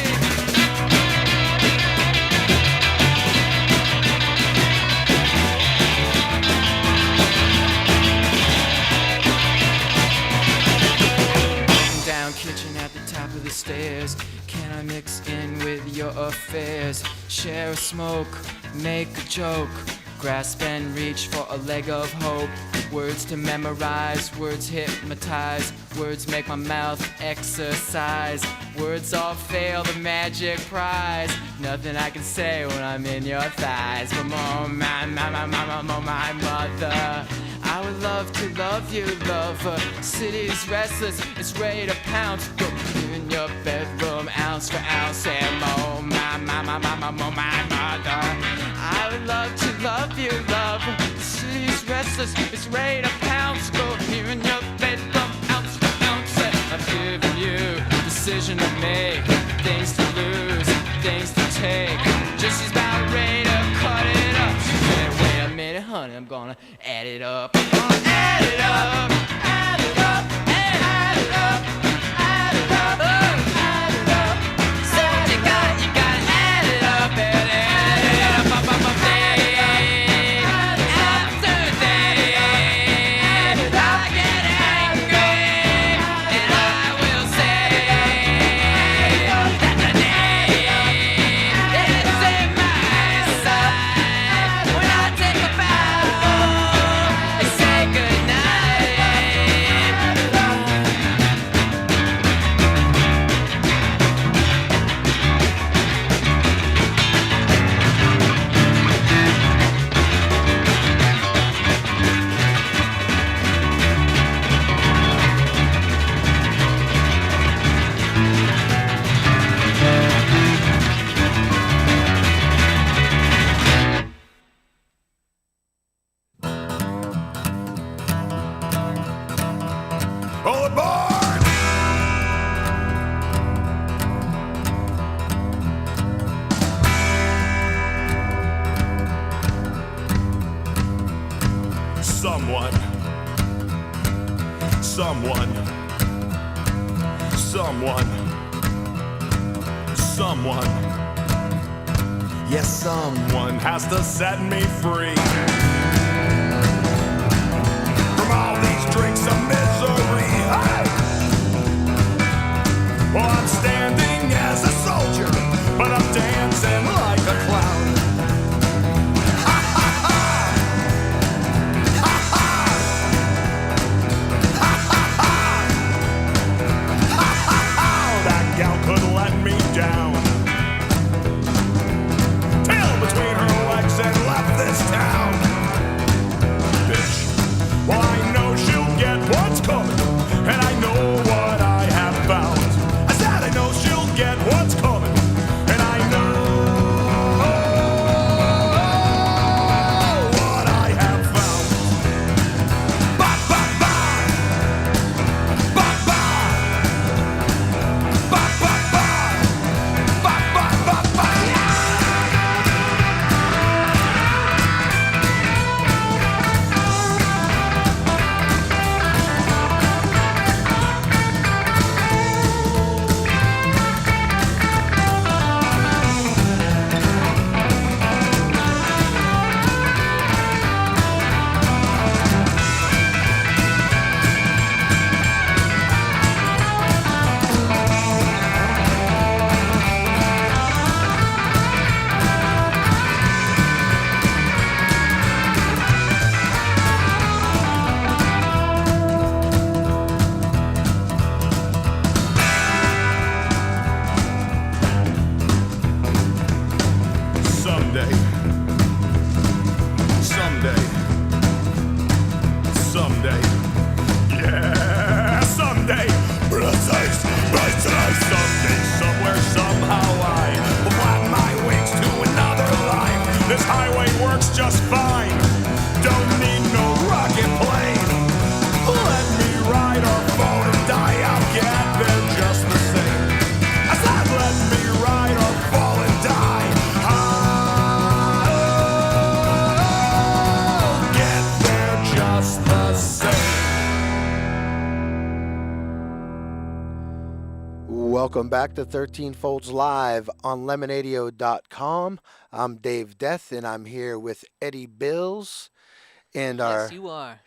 Speaker 1: Down kitchen at the top of the stairs. Can I mix in with your affairs? Share a smoke, make a joke, grasp and reach for a leg of hope. Words to memorize, words hypnotize, words make my mouth exercise.
Speaker 2: Words all fail the magic prize. Nothing I can say when I'm in your thighs. But my mother, I would love to love you, lover. City's restless, it's ready to pounce. Go in your bedroom, ounce for ounce. And my mother, I would love to love you, lover. City's restless, it's ready to pounce. Go here in your bedroom, ounce for ounce. I'm giving you decision to make, things to lose, things to take. Just she's about ready to cut it up. She said, wait a minute, honey, I'm gonna add it up. I'm gonna add it up, add it up, add it up, add it up, add it up. So you gotta add it up and add it up, up, up, up, day after day. I get angry and I will say that the day is in my sight. When I take a bow and say goodnight.
Speaker 5: All aboard! Someone, yes, someone has to set me free from all these drinks of misery. Hey! Well, I'm standing as a soldier, but I'm dancing like a clown. Ha ha ha! Ha ha! Ha ha ha! Ha ha ha! That gal could let me down. Tail between her legs and left this town. Bitch. Well, I know she'll get what's coming, and I know what I have found. I said I know she'll get what's coming, and I know what I have found. Ba ba ba, ba ba, ba ba ba, ba ba ba ba. Someday, yeah, someday, precise, someday, somewhere, somehow I will flatten my wings to another life. This highway works just fine, don't need no rocket plane. Let me ride or fall and die, I'll get there just the same. I said let me ride or fall and die, I'll get there just the same.
Speaker 13: Welcome back to 13 Folds Live on lemonadio.com. I'm Dave Death, and I'm here with Eddie Bills and
Speaker 10: Yes, you are.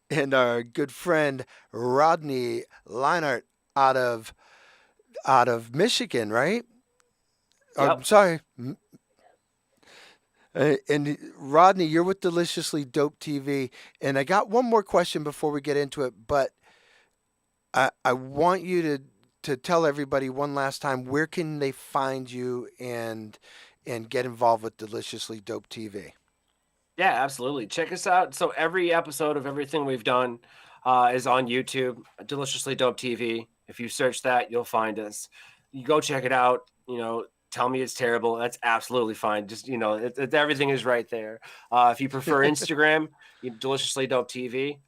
Speaker 13: and our good friend Rodney Leinart out of Michigan, right?
Speaker 11: Yep.
Speaker 13: Sorry. And Rodney, you're with Deliciously Dope TV, and I got one more question before we get into it, but I want you to to tell everybody one last time, where can they find you and get involved with Deliciously Dope TV?
Speaker 11: Yeah, absolutely. Check us out. So every episode of everything we've done is on YouTube, Deliciously Dope TV. If you search that, you'll find us. You go check it out. Tell me it's terrible. That's absolutely fine. Just everything is right there. If you prefer Instagram, Deliciously Dope TV.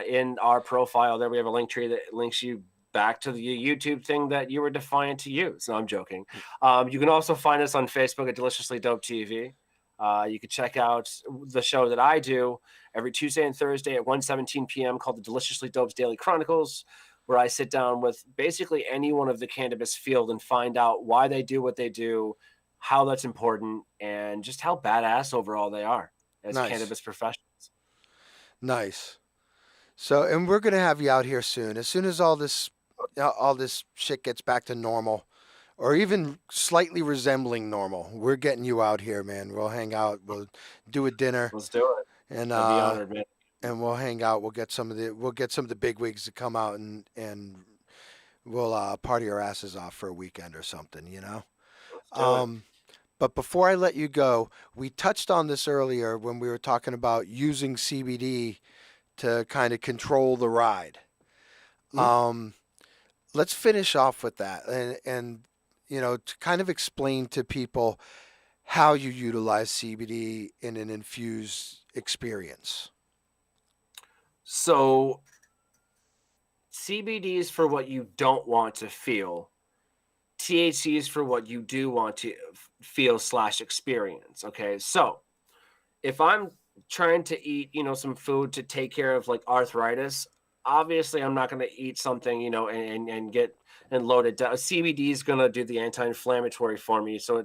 Speaker 11: In our profile there, we have a link tree that links you back to the YouTube thing that you were defiant to use. No, I'm joking. You can also find us on Facebook at Deliciously Dope TV. You can check out the show that I do every Tuesday and Thursday at 1:17 p.m. called the Deliciously Dope's Daily Chronicles, where I sit down with basically anyone of the cannabis field and find out why they do what they do, how that's important, and just how badass overall they are as cannabis professionals.
Speaker 13: Nice. So, and we're going to have you out here soon. As soon as all this shit gets back to normal, or even slightly resembling normal, we're getting you out here, man. We'll hang out. We'll do a dinner.
Speaker 11: Let's do it.
Speaker 13: And
Speaker 11: I'd be honored, man.
Speaker 13: And we'll hang out. We'll get some of the bigwigs to come out and we'll party our asses off for a weekend or something, But before I let you go, we touched on this earlier when we were talking about using CBD to kind of control the ride. Let's finish off with that and to kind of explain to people how you utilize CBD in an infused experience.
Speaker 11: So CBD is for what you don't want to feel. THC is for what you do want to feel / experience. Okay. So if I'm trying to eat, some food to take care of like arthritis, obviously I'm not going to eat something, and get and load it down. CBD is going to do the anti-inflammatory for me. So,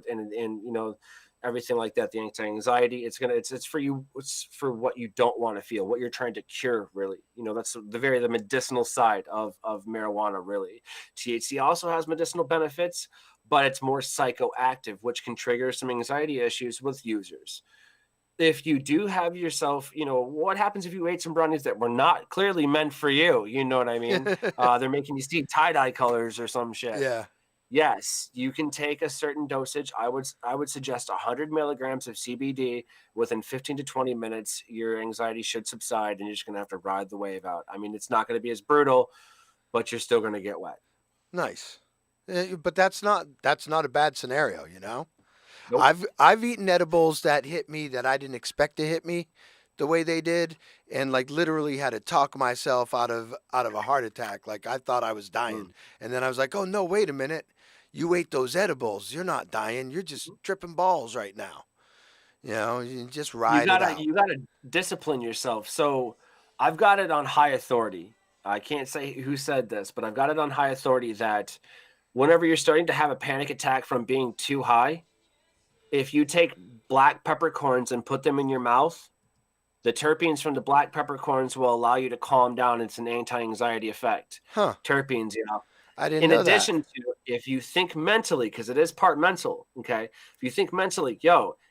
Speaker 11: everything like that, the anti-anxiety, it's for you. It's for what you don't want to feel, what you're trying to cure, really. That's the medicinal side of marijuana, really. THC also has medicinal benefits, but it's more psychoactive, which can trigger some anxiety issues with users. If you do have yourself, what happens if you ate some brownies that were not clearly meant for you? You know what I mean? They're making you see tie-dye colors or some shit.
Speaker 13: Yeah.
Speaker 11: Yes, you can take a certain dosage. I would suggest 100 milligrams of CBD within 15 to 20 minutes. Your anxiety should subside, and you're just going to have to ride the wave out. I mean, it's not going to be as brutal, but you're still going to get wet.
Speaker 13: Nice. But that's not a bad scenario,
Speaker 11: Nope.
Speaker 13: I've eaten edibles that hit me that I didn't expect to hit me the way they did, and like literally had to talk myself out of a heart attack. Like I thought I was dying, and then I was like, "Oh no, wait a minute! You ate those edibles. You're not dying. You're just tripping balls right now." You just ride it out.
Speaker 11: You gotta discipline yourself. So I've got it on high authority. I can't say who said this, but I've got it on high authority that whenever you're starting to have a panic attack from being too high, if you take black peppercorns and put them in your mouth, the terpenes from the black peppercorns will allow you to calm down. It's an anti-anxiety effect.
Speaker 13: Huh.
Speaker 11: Terpenes,
Speaker 13: I didn't know that.
Speaker 11: In addition to, if you think mentally, because it is part mental, okay? If you think mentally,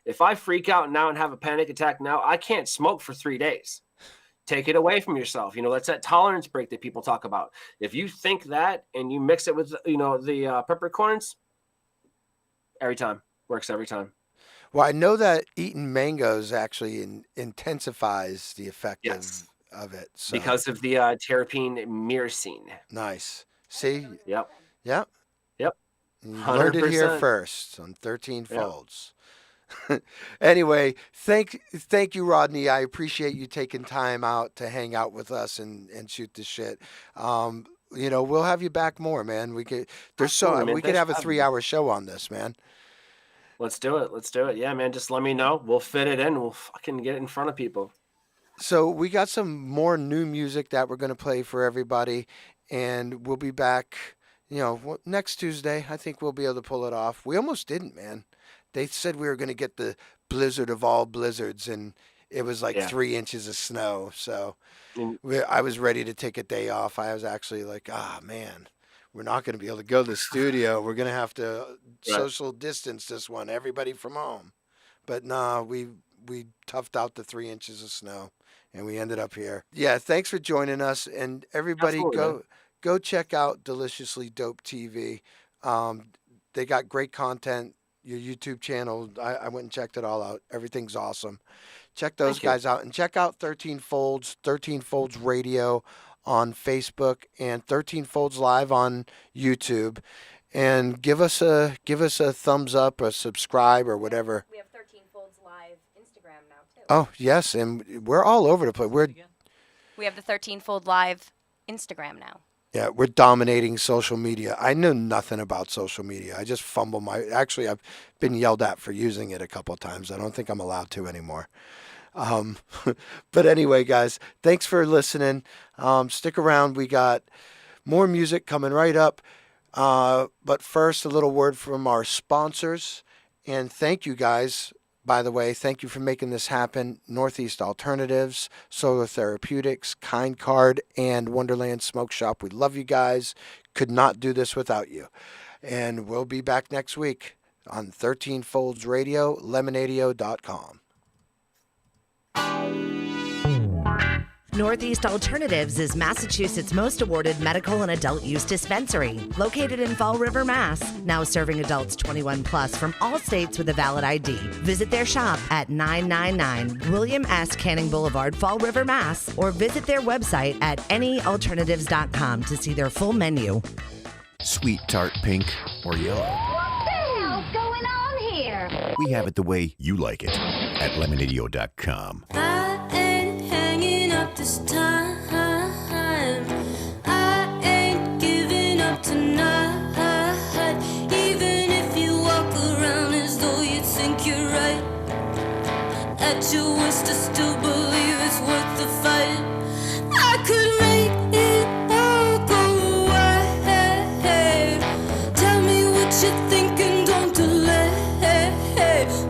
Speaker 11: if I freak out now and have a panic attack now, I can't smoke for 3 days. Take it away from yourself. That's that tolerance break that people talk about. If you think that and you mix it with, the peppercorns, works every time.
Speaker 13: Well, I know that eating mangoes actually intensifies the effect of it. So.
Speaker 11: Because of the terpene myrcene.
Speaker 13: Nice. See?
Speaker 11: Yep.
Speaker 13: Yep.
Speaker 11: Yep.
Speaker 13: You learned it here
Speaker 11: 100%.
Speaker 13: first on 13 Folds. Anyway, thank you, Rodney. I appreciate you taking time out to hang out with us and shoot the shit. We'll have you back more, man. We could have a 3-hour show on this, man.
Speaker 11: Let's do it. Yeah, man. Just let me know. We'll fit it in. We'll fucking get it in front of people.
Speaker 13: So we got some more new music that we're going to play for everybody, and we'll be back, next Tuesday. I think we'll be able to pull it off. We almost didn't, man. They said we were going to get the blizzard of all blizzards, and it was like 3 inches of snow. So I was ready to take a day off. I was actually like, man. We're not going to be able to go to the studio. We're going to have to social distance this one, everybody from home. But nah, we toughed out the 3 inches of snow, and we ended up here. Yeah, thanks for joining us, and everybody go check out Deliciously Dope TV. They got great content. Your YouTube channel, I went and checked it all out. Everything's awesome. Check those
Speaker 11: Thank you.
Speaker 13: guys out, and check out 13 Folds Radio on Facebook, and 13 Folds Live on YouTube. And give us a thumbs up, or subscribe, or whatever.
Speaker 14: We have 13 Folds Live Instagram now too.
Speaker 13: Oh yes, and we're all over the place.
Speaker 14: We have the 13 Fold Live Instagram now.
Speaker 13: Yeah, we're dominating social media. I know nothing about social media. I just fumble Actually, I've been yelled at for using it a couple of times. I don't think I'm allowed to anymore. But anyway, guys, thanks for listening. Stick around. We got more music coming right up. But first, a little word from our sponsors. And thank you, guys. By the way, thank you for making this happen. Northeast Alternatives, Solar Therapeutics, Kind Card, and Wonderland Smoke Shop. We love you guys. Could not do this without you. And we'll be back next week on 13 Folds Radio, lemonadio.com.
Speaker 4: Northeast Alternatives is Massachusetts' most awarded medical and adult use dispensary, located in Fall River, Mass. Now serving adults 21 plus from all states with a valid ID. Visit their shop at 999 William S. Canning Boulevard, Fall River, Mass. Or visit their website at anyalternatives.com to see their full menu.
Speaker 15: Sweet, tart, pink, or yellow.
Speaker 16: What the hell's going on here?
Speaker 15: We have it the way you like it at lemonadio.com.
Speaker 1: I ain't hanging up this time. I ain't giving up tonight. Even if you walk around as though you think you're right. At your worst, I still believe it's worth the fight. I could make it all go away. Tell me what you're thinking, don't delay.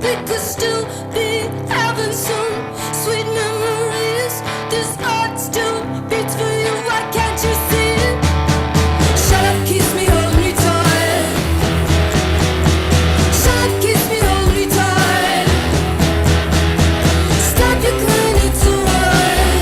Speaker 1: We could still be having some sweet memories. This heart still beats for you, why can't you see it? Shut up, kiss me, hold me tight. Shut up, kiss me, hold me tight. Stop your crying, it's alright.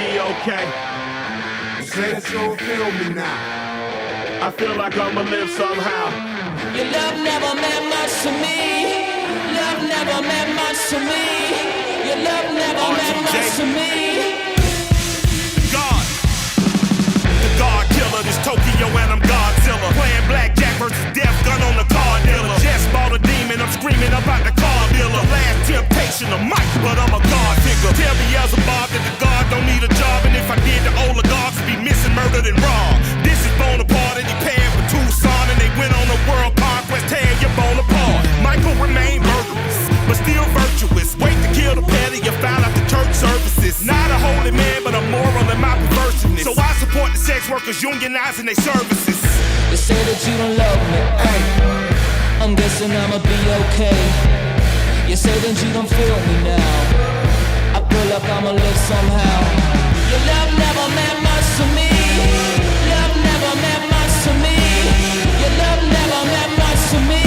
Speaker 5: be okay.
Speaker 17: Say that you'll feel me now.
Speaker 5: I feel like I'ma live somehow.
Speaker 12: Your love never meant much to me. Love never meant much to me. Your love never meant much to me.
Speaker 5: God. The God killer, this Tokyo and I'm Godzilla. Playing blackjack versus death gun on the card dealer. Just bought a demon, I'm screaming about the car dealer. Last temptation of Mike, but I'm a God figure. Tell me Beelzebub that the God don't need a job. And if I did, the oligarchs would be missing, murdered, and robbed. This is Bonaparte and he paired with Tucson. And they went on a world conquest, tear your bone apart. Michael remained murderous, but still virtuous. Wait to kill the petty, you found out the church services. Not a holy man, but a moral in my perverseness. So I support the sex workers unionizing their services.
Speaker 12: They say that you don't love me, ay. I'm guessing I'ma be okay. You say that you don't feel me now. I feel like I'ma live somehow. Your love never meant much to me. Love never meant much to me. Your love never meant much to me.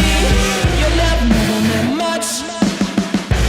Speaker 12: Your love never meant much.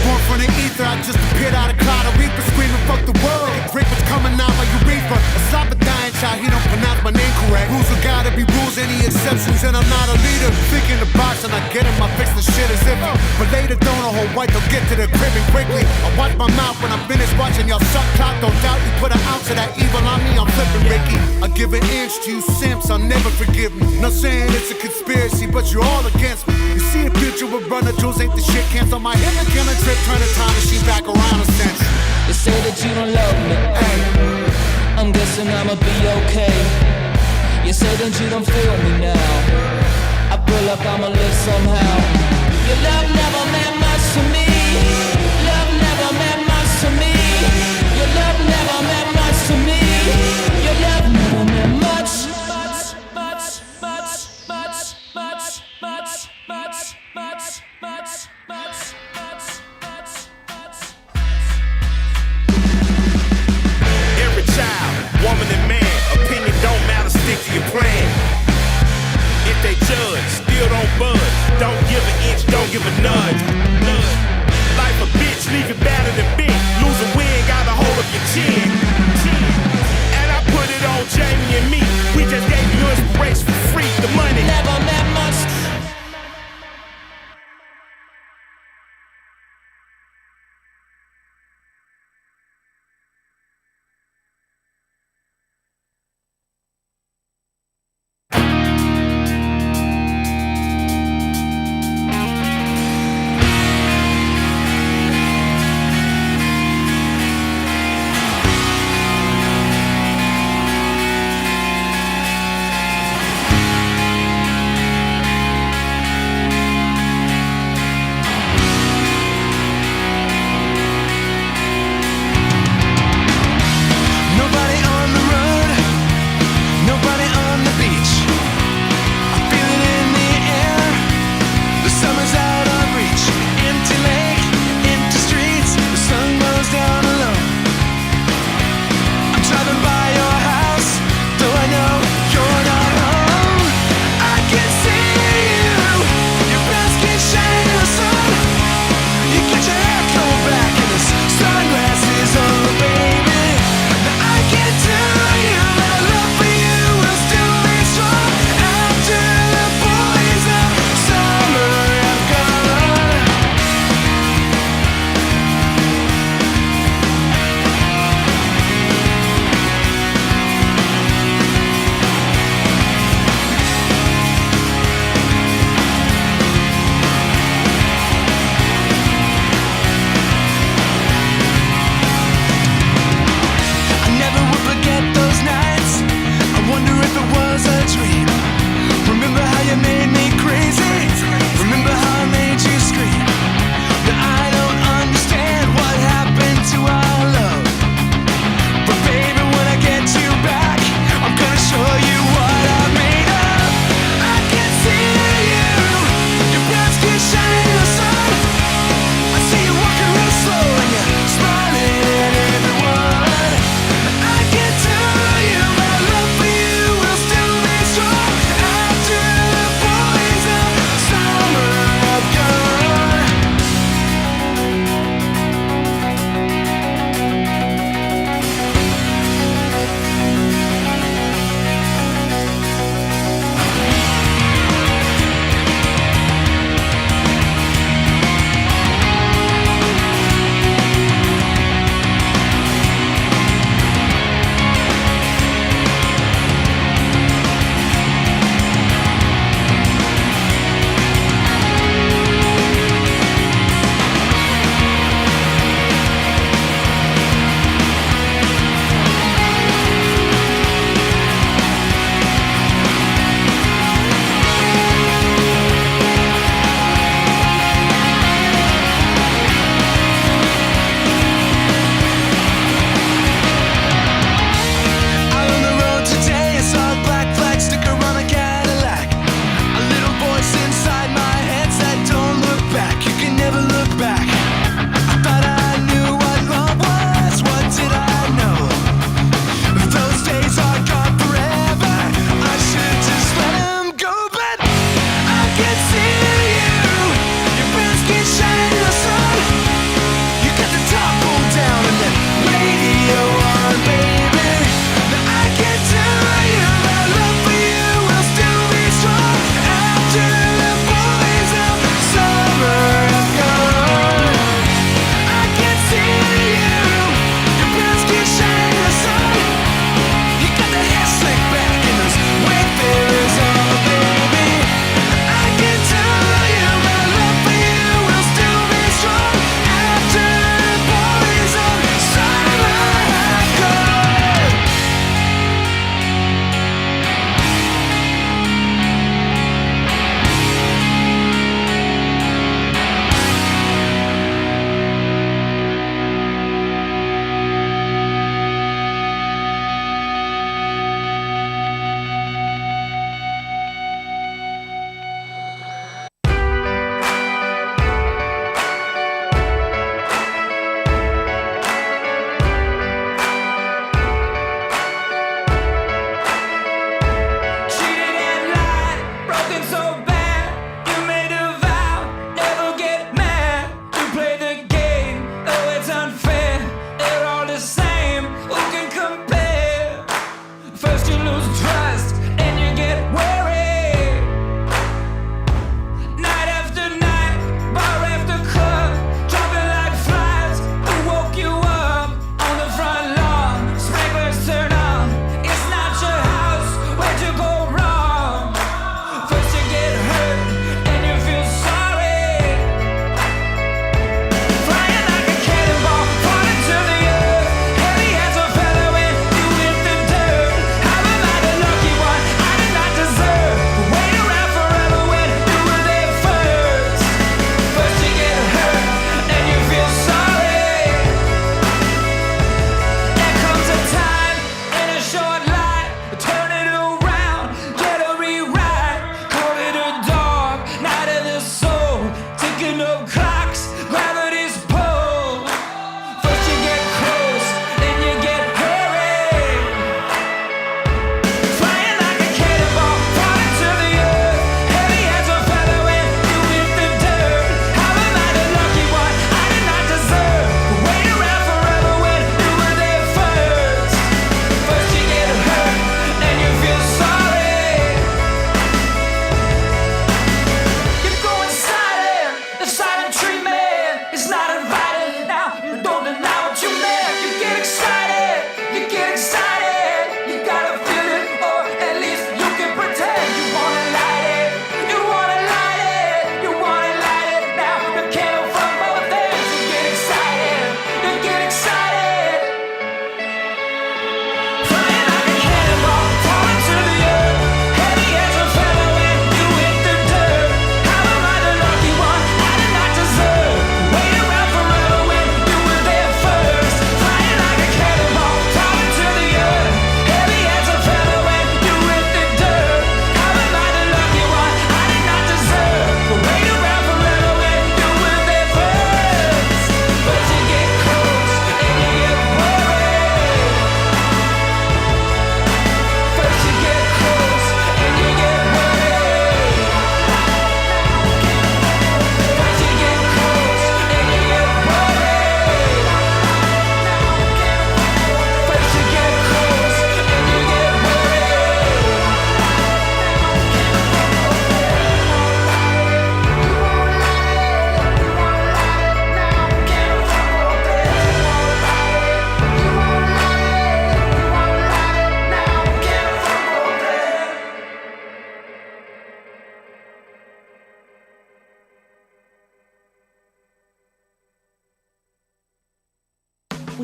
Speaker 17: Born from the ether, I just appeared out of cloud of reaper screaming, fuck the world. Drink what's coming out my urethra. A slap a dying child, he don't pronounce my name correct. Rules are gotta be rules, any exceptions, and I'm not a leader. Thinking the box and I get him, I fix the shit as iffy. But later, don't a whole white, they'll get to the crib and quickly. I watch my mouth when I'm finished watching y'all suck clock. Don't doubt you put an ounce of that evil on me, I'm flipping Ricky. I give an inch to you simps, I'll never forgive me. Not saying it's a conspiracy, but you're all against me. You see a future with runner jewels, ain't the shit cancel my hit the killing trip, turn the time machine back around a sense.
Speaker 12: They say that you don't love me, ay. I'm guessing I'ma be okay. You say that you don't feel me now. I feel like I'ma live somehow. Your love never meant much to me. Love never meant much to me. Your love never meant much to me. Your love never meant much.
Speaker 5: Every child, woman and man, opinion don't matter, stick to your plan. If they judge, still don't budge. Don't give an inch, don't give a nudge.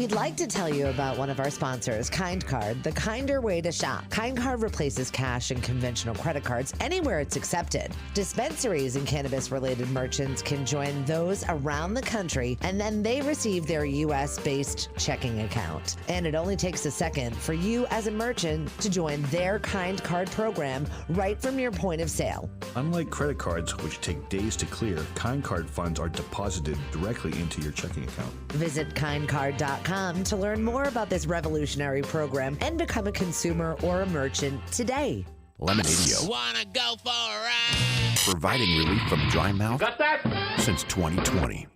Speaker 4: We'd like to tell you about one of our sponsors, Kind Card, the kinder way to shop. Kind Card replaces cash and conventional credit cards anywhere it's accepted. Dispensaries and cannabis-related merchants can join those around the country, and then they receive their U.S.-based checking account. And it only takes a second for you as a merchant to join their Kind Card program right from your point of sale.
Speaker 18: Unlike credit cards, which take days to clear, Kind Card funds are deposited directly into your checking account.
Speaker 4: Visit kindcard.com to learn more about this revolutionary program and become a consumer or a merchant today.
Speaker 15: Lemonadio.
Speaker 12: Wanna go for a ride?
Speaker 15: Providing relief from dry mouth
Speaker 12: Got that?
Speaker 15: since 2020.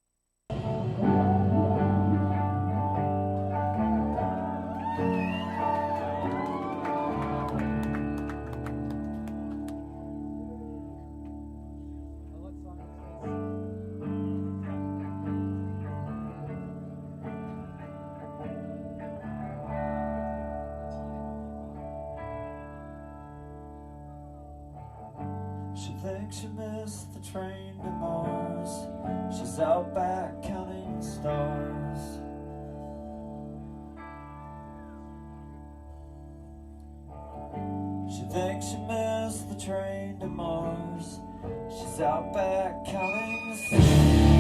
Speaker 19: She thinks she missed the train to Mars. She's out back counting stars. She thinks she missed the train to Mars. She's out back counting stars.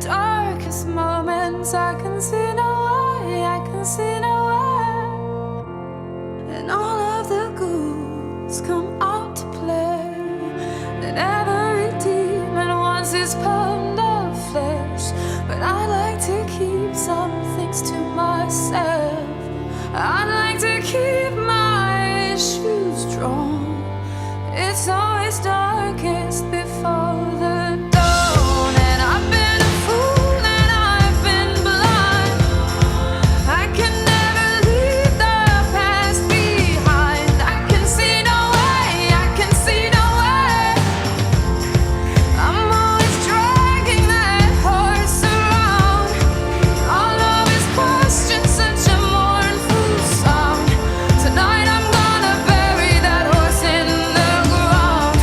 Speaker 1: darkest moments, I can see no way, I can see no way. And all of the ghouls come out to play. And every demon wants his pound of flesh. But I like to keep some things to myself. I like to keep my shoes drawn. It's always darkest before the dawn. And I've been a fool and I've been blind. I can never leave the past behind. I can see no way, I can see no way. I'm always dragging that horse around. All of his questions, such a mournful sound. Tonight I'm gonna bury that horse in the ground.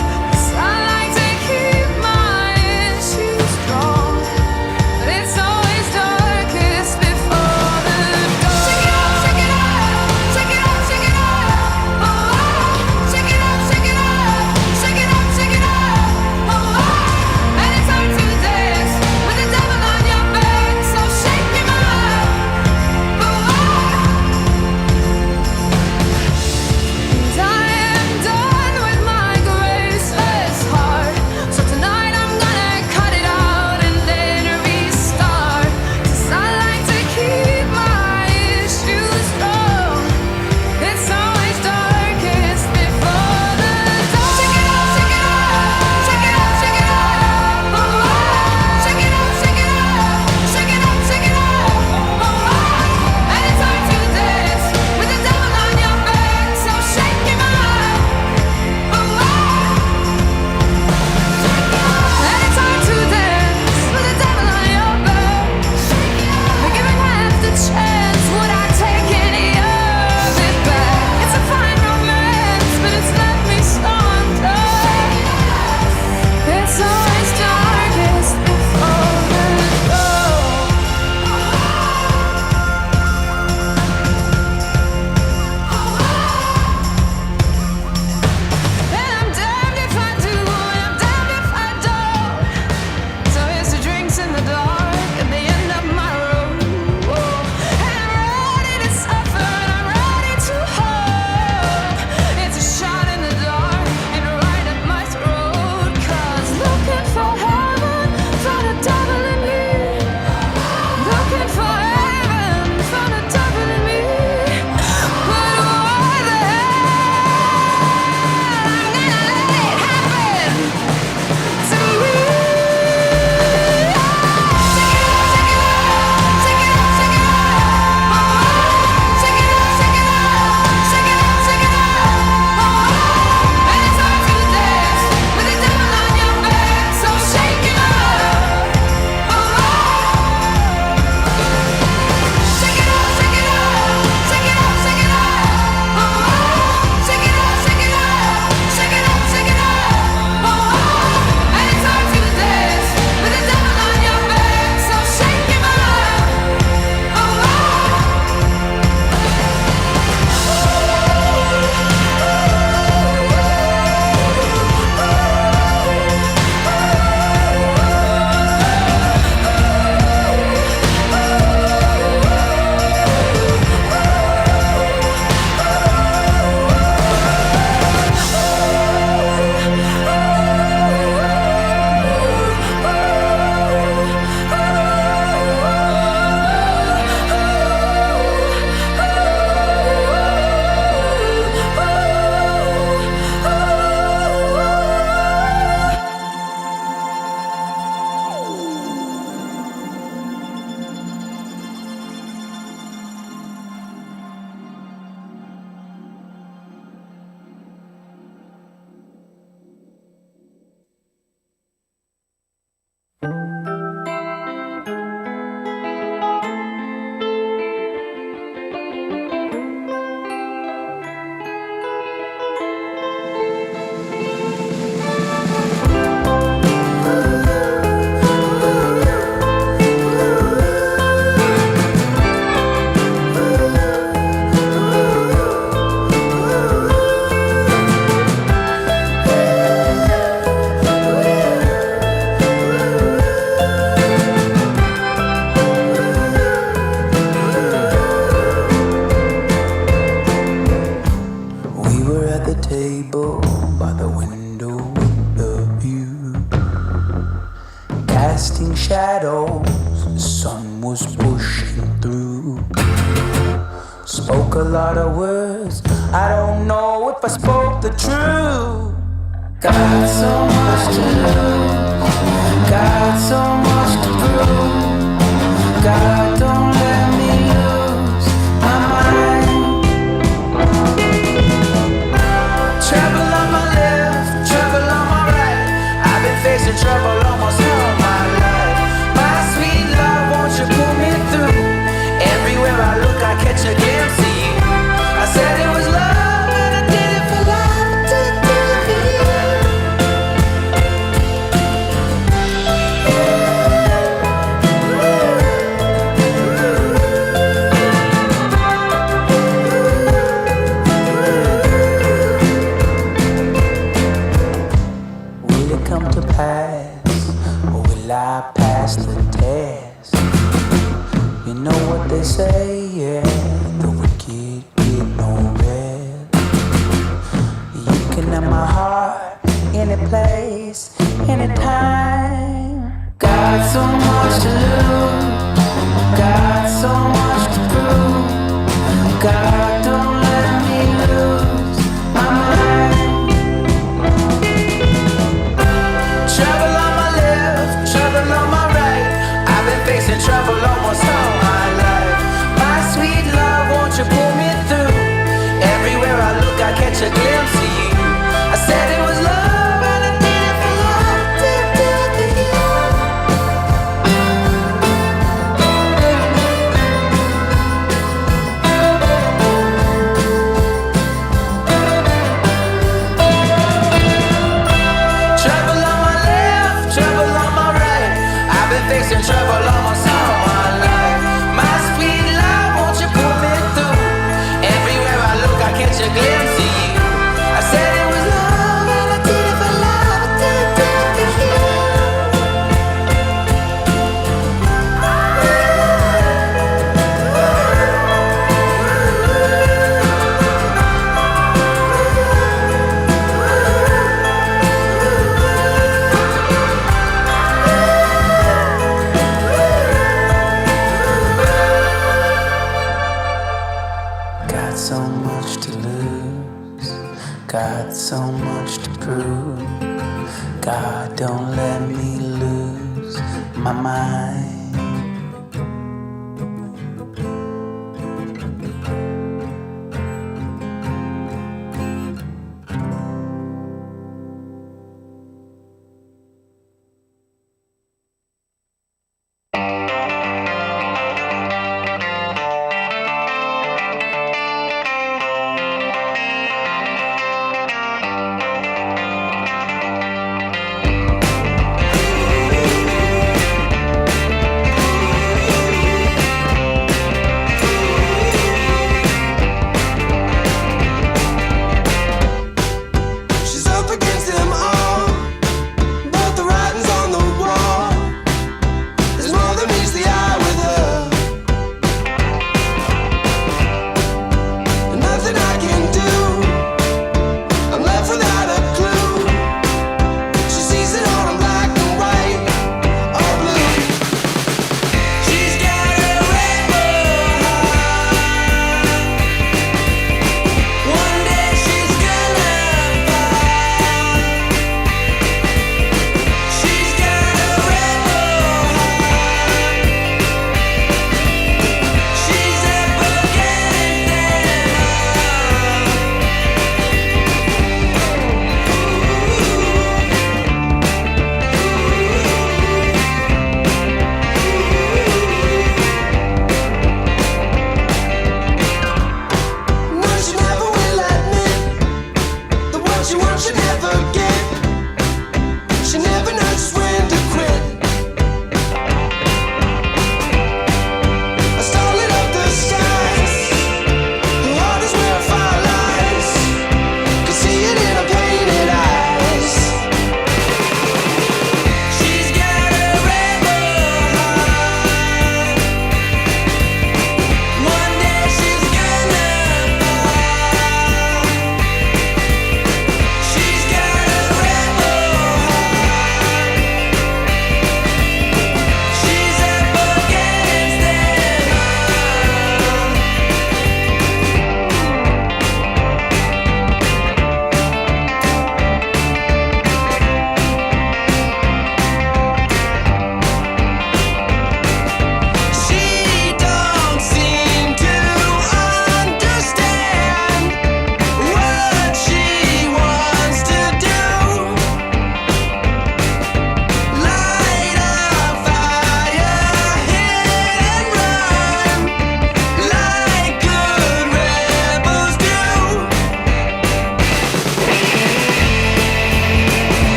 Speaker 2: casting shadows, the sun was pushing through. Spoke a lot of words, I don't know if I spoke the truth. Got so much to lose, got so much to prove. God, don't let me lose my mind. Trouble on my left, trouble on my right. I've been facing trouble almost all my life. My sweet love, won't you pull me through? Everywhere I look, I catch a glimpse of you. I said it was love, and I did it for love, I did it for you. Will it come to pass, or will I pass the test? You know what they say, yeah, the wicked get no rest. You can have my heart, any place, anytime. Got so much to lose, got so much to prove. God, don't let me lose my mind. Trouble on my left, trouble on my right. I've been facing trouble almost all my life. My sweet love, won't you pull me through? Everywhere I look, I catch a glimpse of you. I said it was love, and I did it for love, did it for you. Trouble on my left, trouble on my right. I've been facing trouble almost all my life. My sweet love, won't you pull me through? Everywhere I look, I catch a glimpse of you. I said it was love, and I did it for love, I did it for you. Got so much to lose, got so much to prove. God, don't let me lose my mind.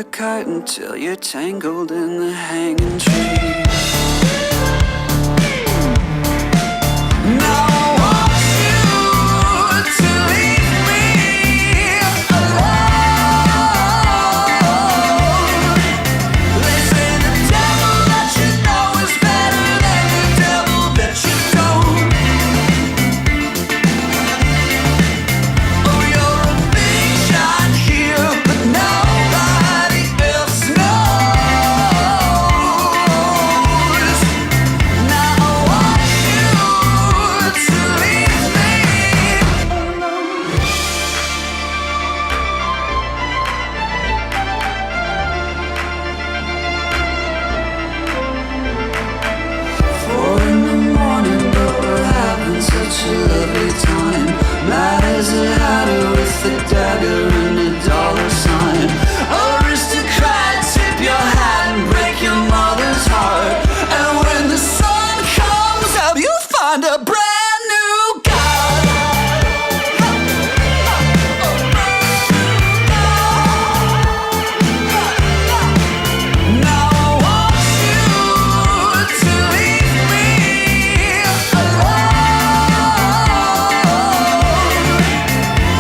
Speaker 20: a kite until you're tangled in the hanging tree. Now I want you to leave me alone. They say the devil that you know is better than the devil that you don't. Oh, you're a big shot here, but nobody else knows. Now I want you to leave me alone. 4 in the morning, but we're having such a lovely time. Mad as a hatter with a dagger and a dollar sign. Aristocrat, tip your hat and break your mother's heart. And when the sun comes up, you'll find a brand new God. Now I want you to leave me alone.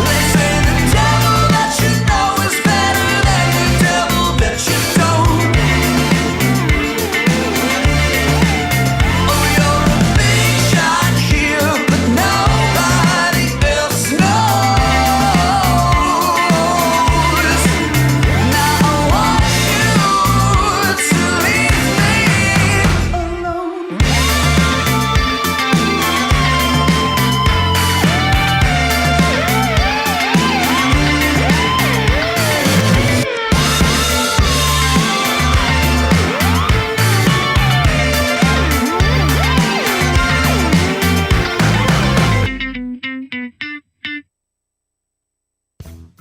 Speaker 20: They say the devil that you know is better than the devil that you don't. Oh, you're a big shot here, but nobody else knows. Now I want you to leave me alone.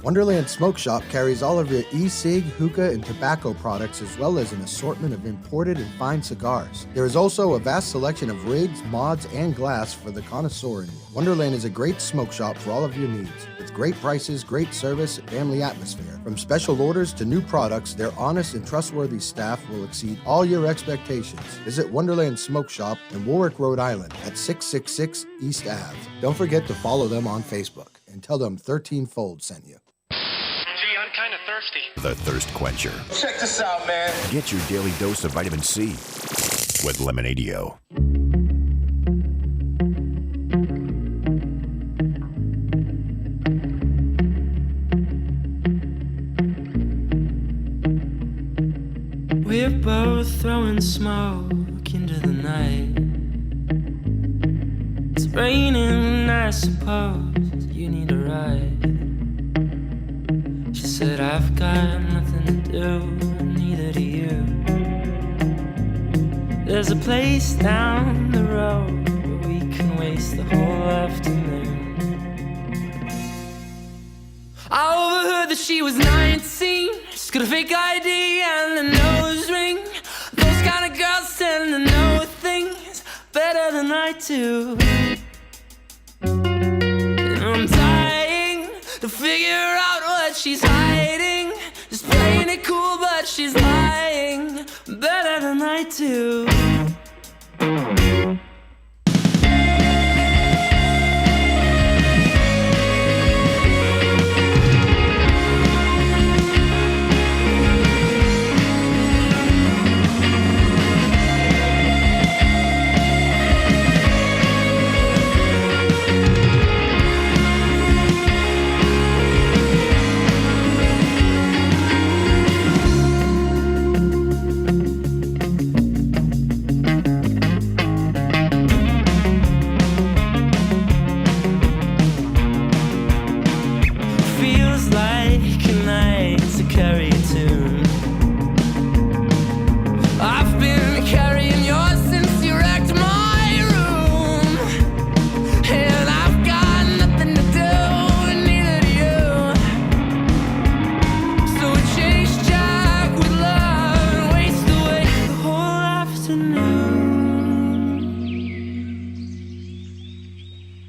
Speaker 3: Wonderland Smoke Shop carries all of your e-cig, hookah, and tobacco products, as well as an assortment of imported and fine cigars. There is also a vast selection of rigs, mods, and glass for the connoisseur in you. Wonderland is a great smoke shop for all of your needs. With great prices, great service, and family atmosphere. From special orders to new products, their honest and trustworthy staff will exceed all your expectations. Visit Wonderland Smoke Shop in Warwick, Rhode Island at 666 East Ave. Don't forget to follow them on Facebook and tell them 13-Fold sent you.
Speaker 6: Gee, I'm kind of thirsty.
Speaker 15: The Thirst Quencher.
Speaker 5: Check this out, man.
Speaker 15: Get your daily dose of vitamin C with Lemonadio.
Speaker 21: We're both throwing smoke into the night. It's raining, I suppose you need a ride. She said, I've got nothing to do, neither do you. There's a place down the road where we can waste the whole afternoon. I overheard that she was 19. She's got a fake ID and a nose ring. Those kind of girls tend to know things better than I do. And I'm dying to figure out what she's hiding. Just playing it cool, but she's lying better than I do. Feels like a night to carry a tune. I've been carrying yours since you wrecked my room. And I've got nothing to do, neither do you. So we chase Jack with love and waste away the whole afternoon.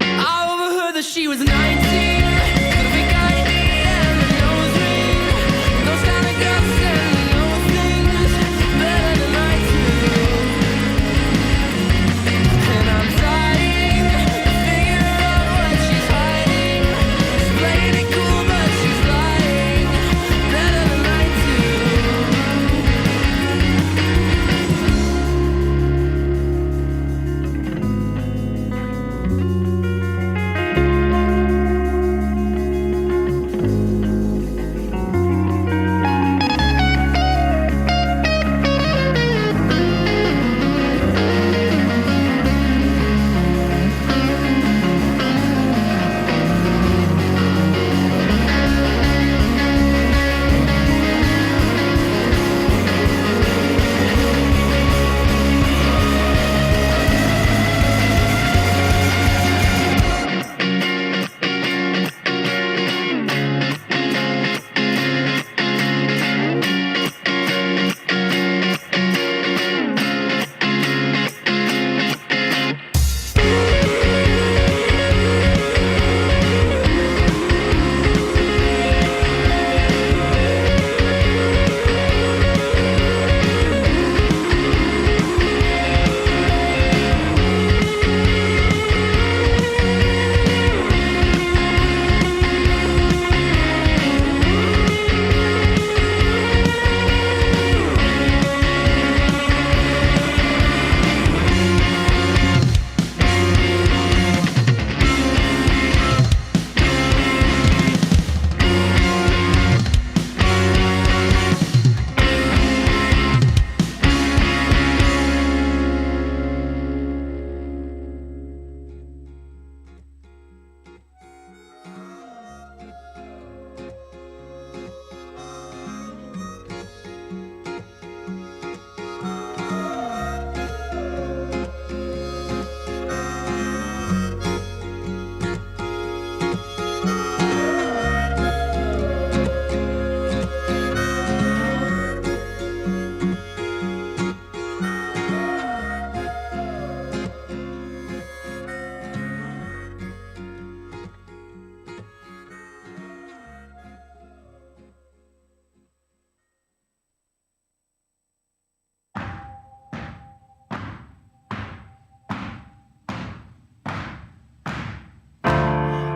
Speaker 21: I overheard that she was 19. Those kind of girls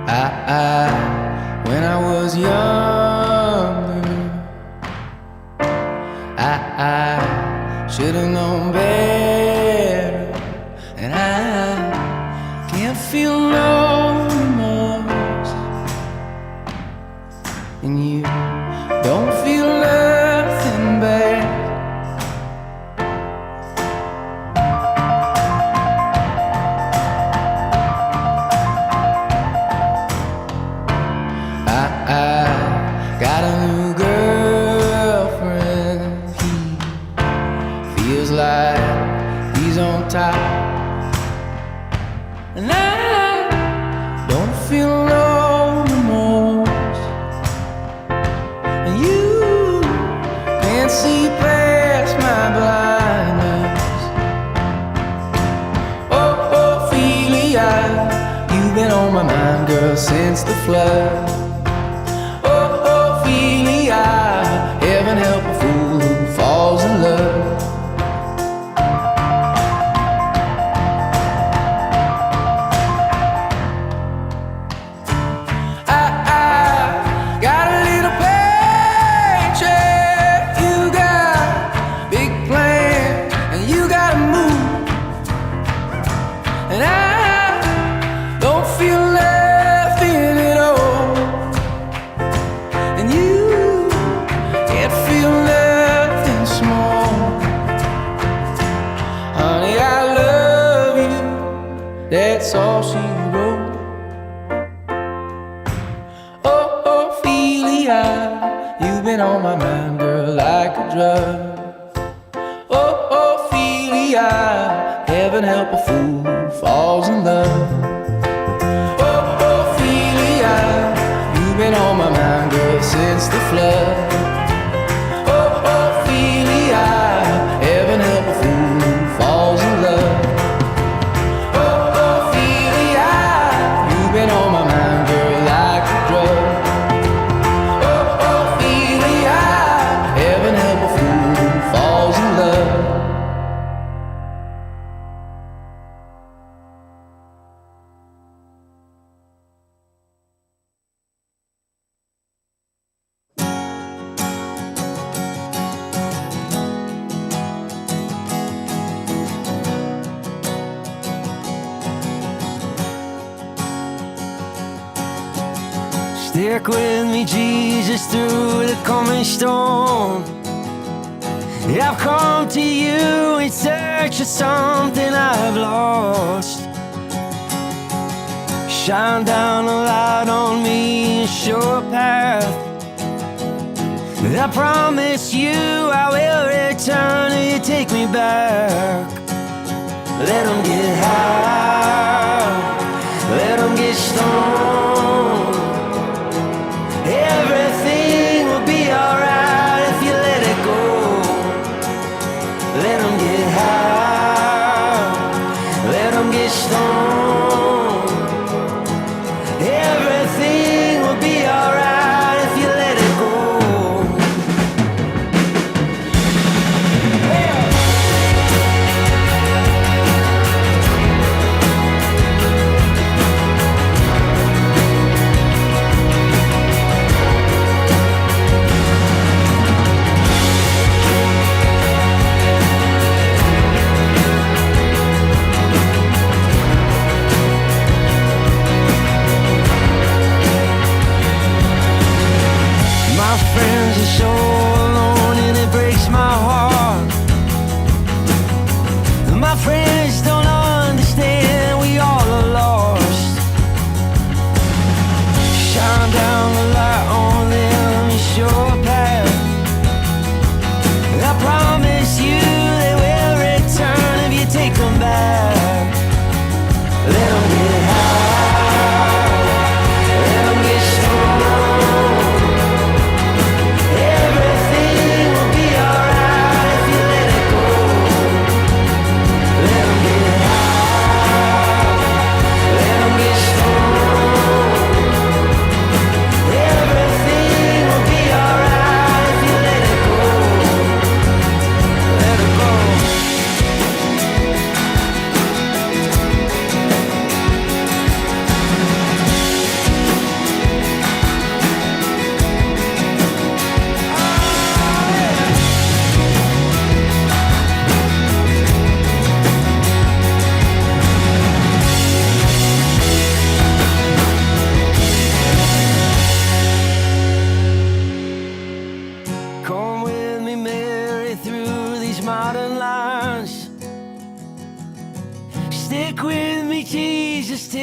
Speaker 2: When I was younger, I should've known better, and I can't feel no remorse, and you don't feel nothing back. I got a new girlfriend. He feels like he's on top, and I don't feel no remorse. And you can't see past my blindness. Oh, Ophelia, you've been on my mind, girl, since the flood. Heaven help a fool who falls in love. I got a little paycheck. You got big plans, and you gotta move. And I don't feel nothing at all. And you can't feel nothing small. Honey, I love you, that's all she wrote. Oh, Ophelia, you've been on my mind, girl, like a drug. Oh, Ophelia, heaven help a fool who falls in love. Oh, Ophelia, you've been on my mind, girl, since the flood. Heaven help a fool who falls in love. Oh, Ophelia, you've been on my mind, girl, like a drug. Oh, Ophelia, heaven help a fool who falls in love.
Speaker 20: Stick with me, Jesus, through the coming storm. I've come to you in search of something I've lost. Shine down a light on me and show a path. I promise you I will return if you take me back. Let them get high, let them get stoned. Everything will be alright if you let it go. Let them get high, let them get stoned. Everything will be alright if you let it go.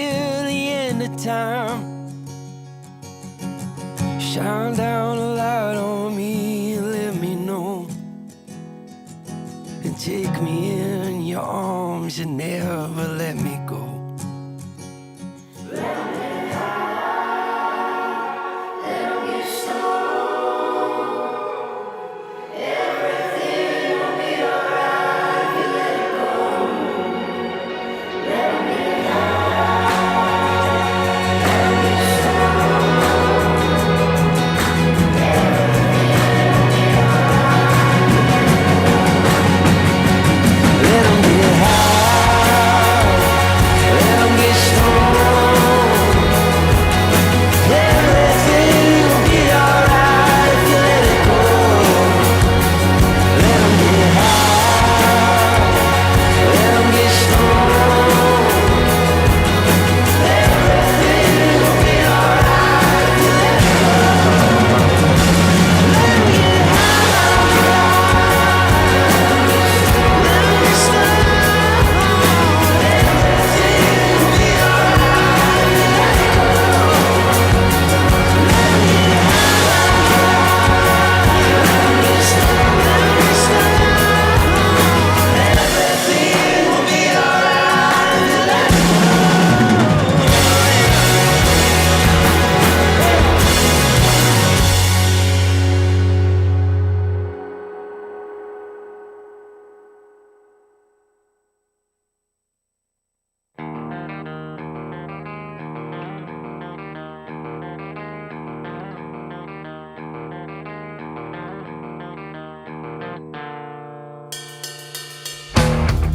Speaker 21: till the end of time. Shine down a light on me and let me know. And take me in your arms and never let me go.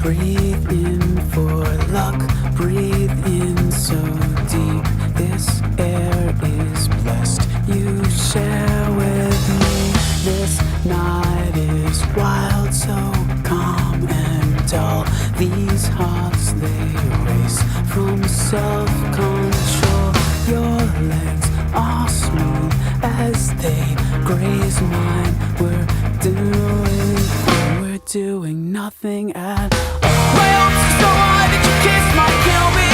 Speaker 20: Breathe in for luck, breathe in so deep. This air is blessed, you share with me. This night is wild, so calm and dull. These hearts, they race from self-control. Your legs are smooth as they graze mine. We're doing nothing at all.
Speaker 21: My hopes are so high that your kiss might kill me.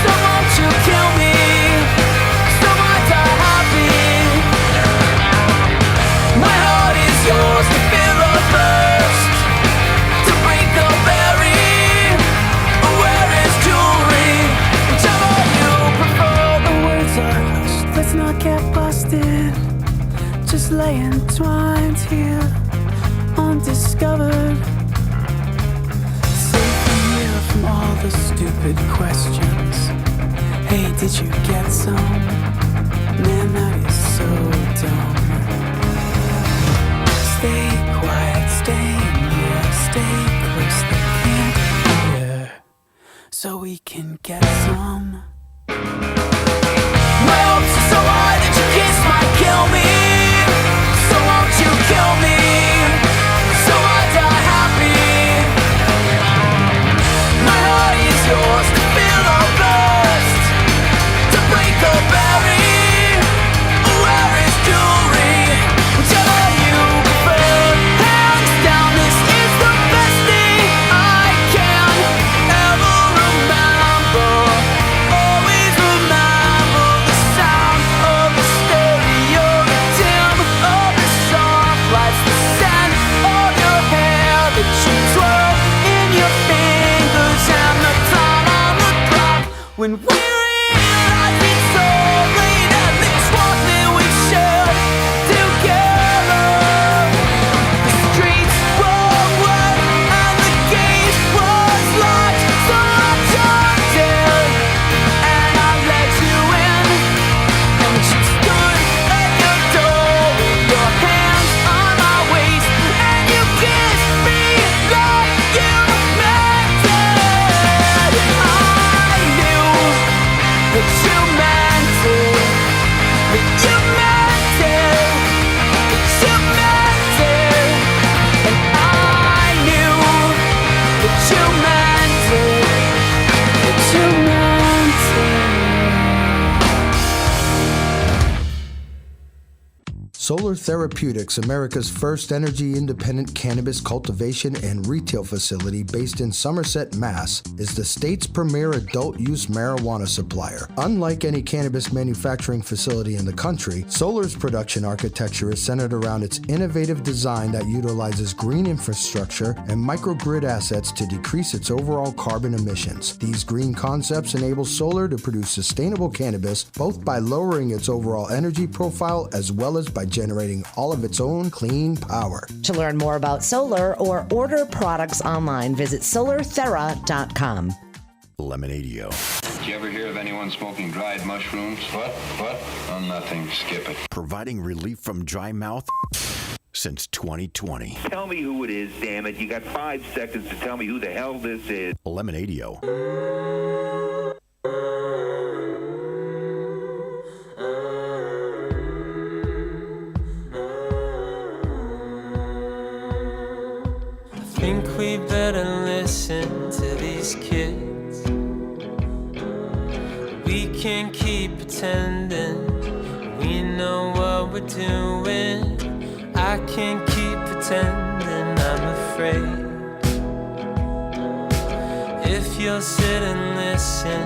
Speaker 21: So won't you kill me? So I die happy. My heart is yours to fill or burst, to break or bury. Where is jewelry? Whichever you prefer.
Speaker 20: The words are hushed, let's not get busted. Just lay entwined here, undiscovered. From all the stupid questions. Hey, did you get some? Man, that is so dumb. Stay quiet, stay near, stay close, they can't hear, so we can get some.
Speaker 21: My hopes are so high that your kiss might kill me. So won't you kill me? So I die happy. My heart is yours to fill or burst, to break or bury. Where is jewelry? Whichever you prefer. Hands down, this is the best thing I can ever remember. Always remember the sound of the stereo, the dim of the soft lights, the scent of your hair that you twirl in your fingers, and the time on the clock when we realize it's so late and this one that we shared together. The streets were wet and the gate was locked, so I jumped in and I let you in, and you stood at your door with your hands on my waist, and you kissed me like you meant it. I knew that you meant
Speaker 3: Solar Therapeutics, America's first energy-independent cannabis cultivation and retail facility based in Somerset, Mass., is the state's premier adult-use marijuana supplier. Unlike any cannabis manufacturing facility in the country, Solar's production architecture is centered around its innovative design that utilizes green infrastructure and microgrid assets to decrease its overall carbon emissions. These green concepts enable Solar to produce sustainable cannabis both by lowering its overall energy profile as well as by generating all of its own clean power.
Speaker 4: To learn more about Solar or order products online, visit solarthera.com.
Speaker 15: Lemonadio.
Speaker 8: Did you ever hear of anyone smoking dried mushrooms? What? Oh, nothing. Skip it.
Speaker 15: Providing relief from dry mouth since 2020.
Speaker 22: Tell me who it is, damn it. You got 5 seconds to tell me who the hell this is.
Speaker 15: Lemonadio.
Speaker 21: I think we better listen to these kids. We can't keep pretending we know what we're doing. I can't keep pretending I'm afraid. If you'll sit and listen,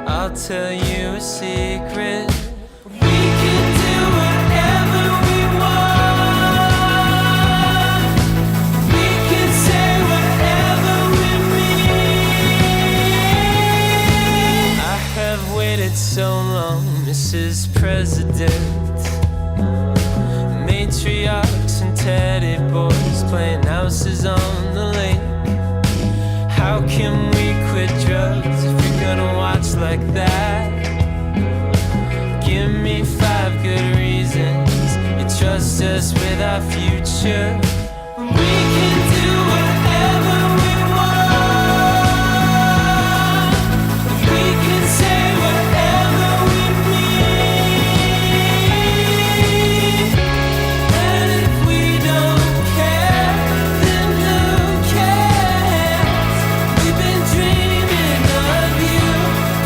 Speaker 21: I'll tell you a secret. We can do whatever we want. We can say whatever we mean. I have waited so long, Mrs. President. Matriarchs and teddy boys playing houses on the lake. How can we quit drugs if you're gonna watch like that? Give me 5 good reasons you trust us with our future. We can do whatever we want. We can say whatever we mean. And if we don't care, then who cares? We've been dreaming of you,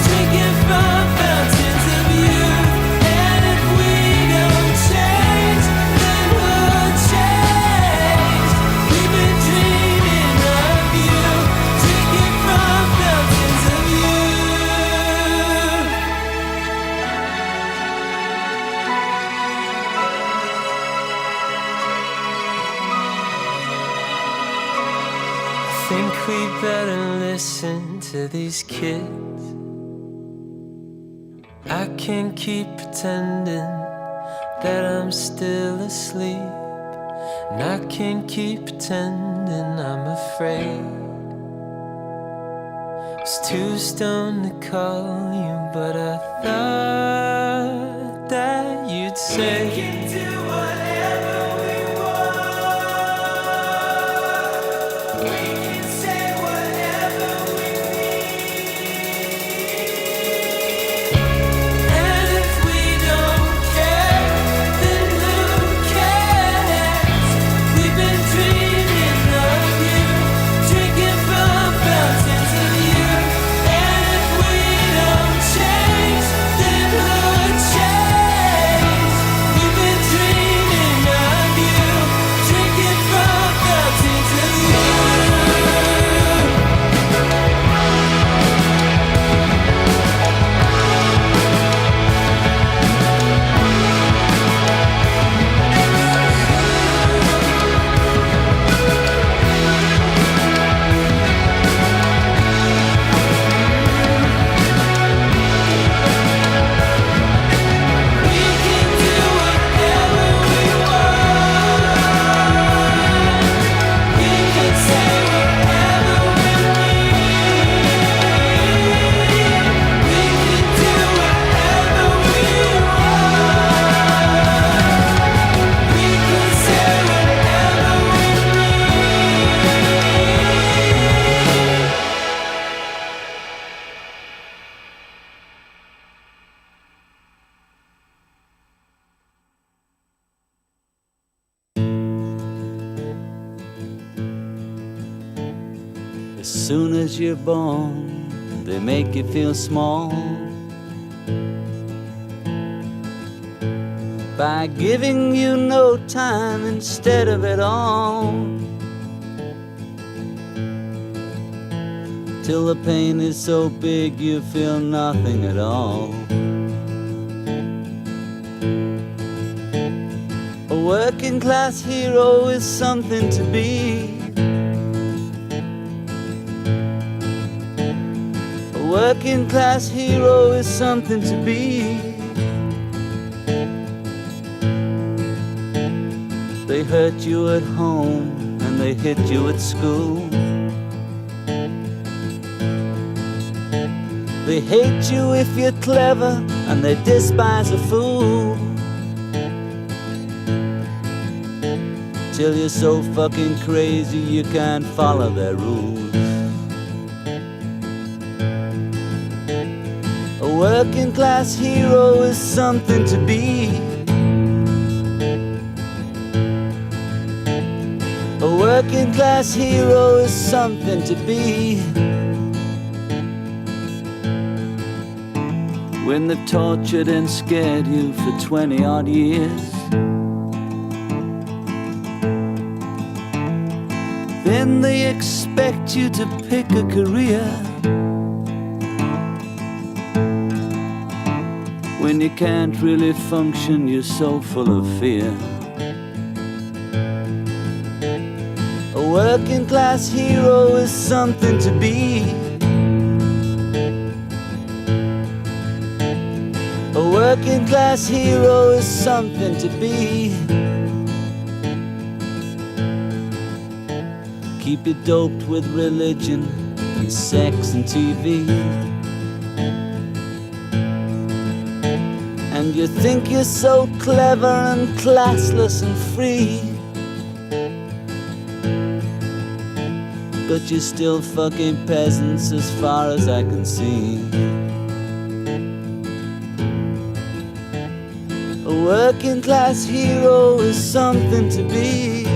Speaker 21: drinking from fountains of youth. And if we don't change, then we'll change. We've been dreaming of you, drinking from fountains of youth. I think we better listen to these kids. I can't keep pretending that I'm still asleep, and I can't keep pretending I'm afraid. I was too stoned to call you, but I thought that you'd say we can do whatever we want. We can say whatever we mean. And if we don't care, then who cares? We've been dreaming of you, drinking from fountains of youth. And if we don't change, then who'll change? We've been dreaming of you, drinking from fountains of youth.
Speaker 23: As soon as you're born, they make you feel small. by giving you no time instead of it all. Till the pain is so big you feel nothing at all. A working class hero is something to be. A working class hero is something to be. They hurt you at home and they hit you at school. They hate you if you're clever and they despise a fool. Till you're so fucking crazy you can't follow their rules. A working class hero is something to be. A working class hero is something to be. When they've tortured and scared you for 20 odd years, then they expect you to pick a career. When you can't really function, you're so full of fear. A working class hero is something to be. A working class hero is something to be. Keep you doped with religion and sex and TV. And you think you're so clever and classless and free, but you're still fucking peasants as far as I can see. A working class hero is something to be.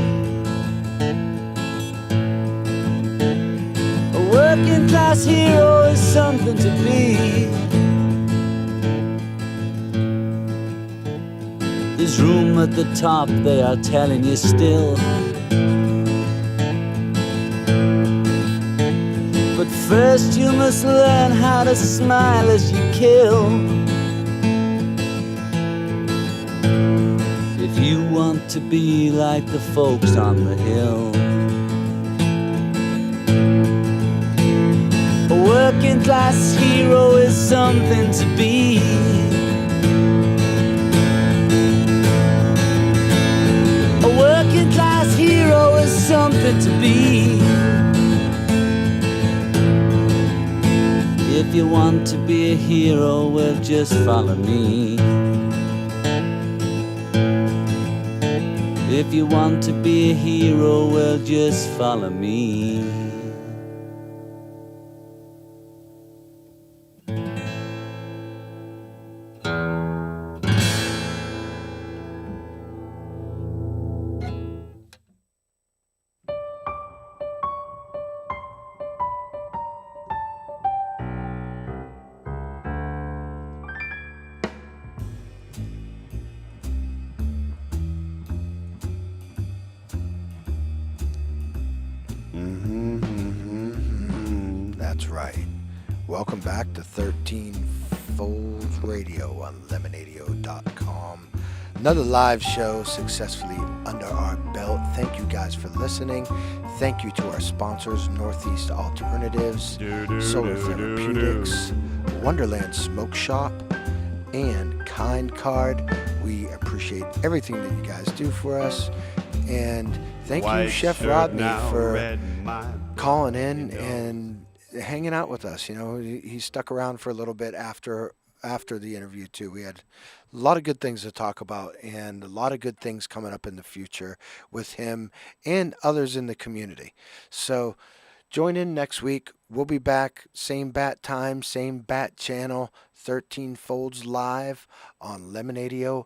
Speaker 23: A working class hero is something to be. There's room at the top, they are telling you still. But first you must learn how to smile as you kill. If you want to be like the folks on the hill. A working class hero is something to be. A working class hero is something to be. If you want to be a hero, well, just follow me. If you want to be a hero, well, just follow me.
Speaker 3: That's right. Welcome back to 13 Folds Radio on lemonadio.com. Another live show successfully under our belt. Thank you guys for listening. Thank you to our sponsors, Northeast Alternatives, Solar Therapeutics, Wonderland Smoke Shop, and Kind Card. We appreciate everything that you guys do for us. And thank you, Chef Rodney, for calling in and hanging out with us. You know, he stuck around for a little bit after the interview too. We had a lot of good things to talk about and a lot of good things coming up in the future with him and others in the community. So join in next week. We'll be back, same bat time, same bat channel, 13 Folds live on lemonadio.com.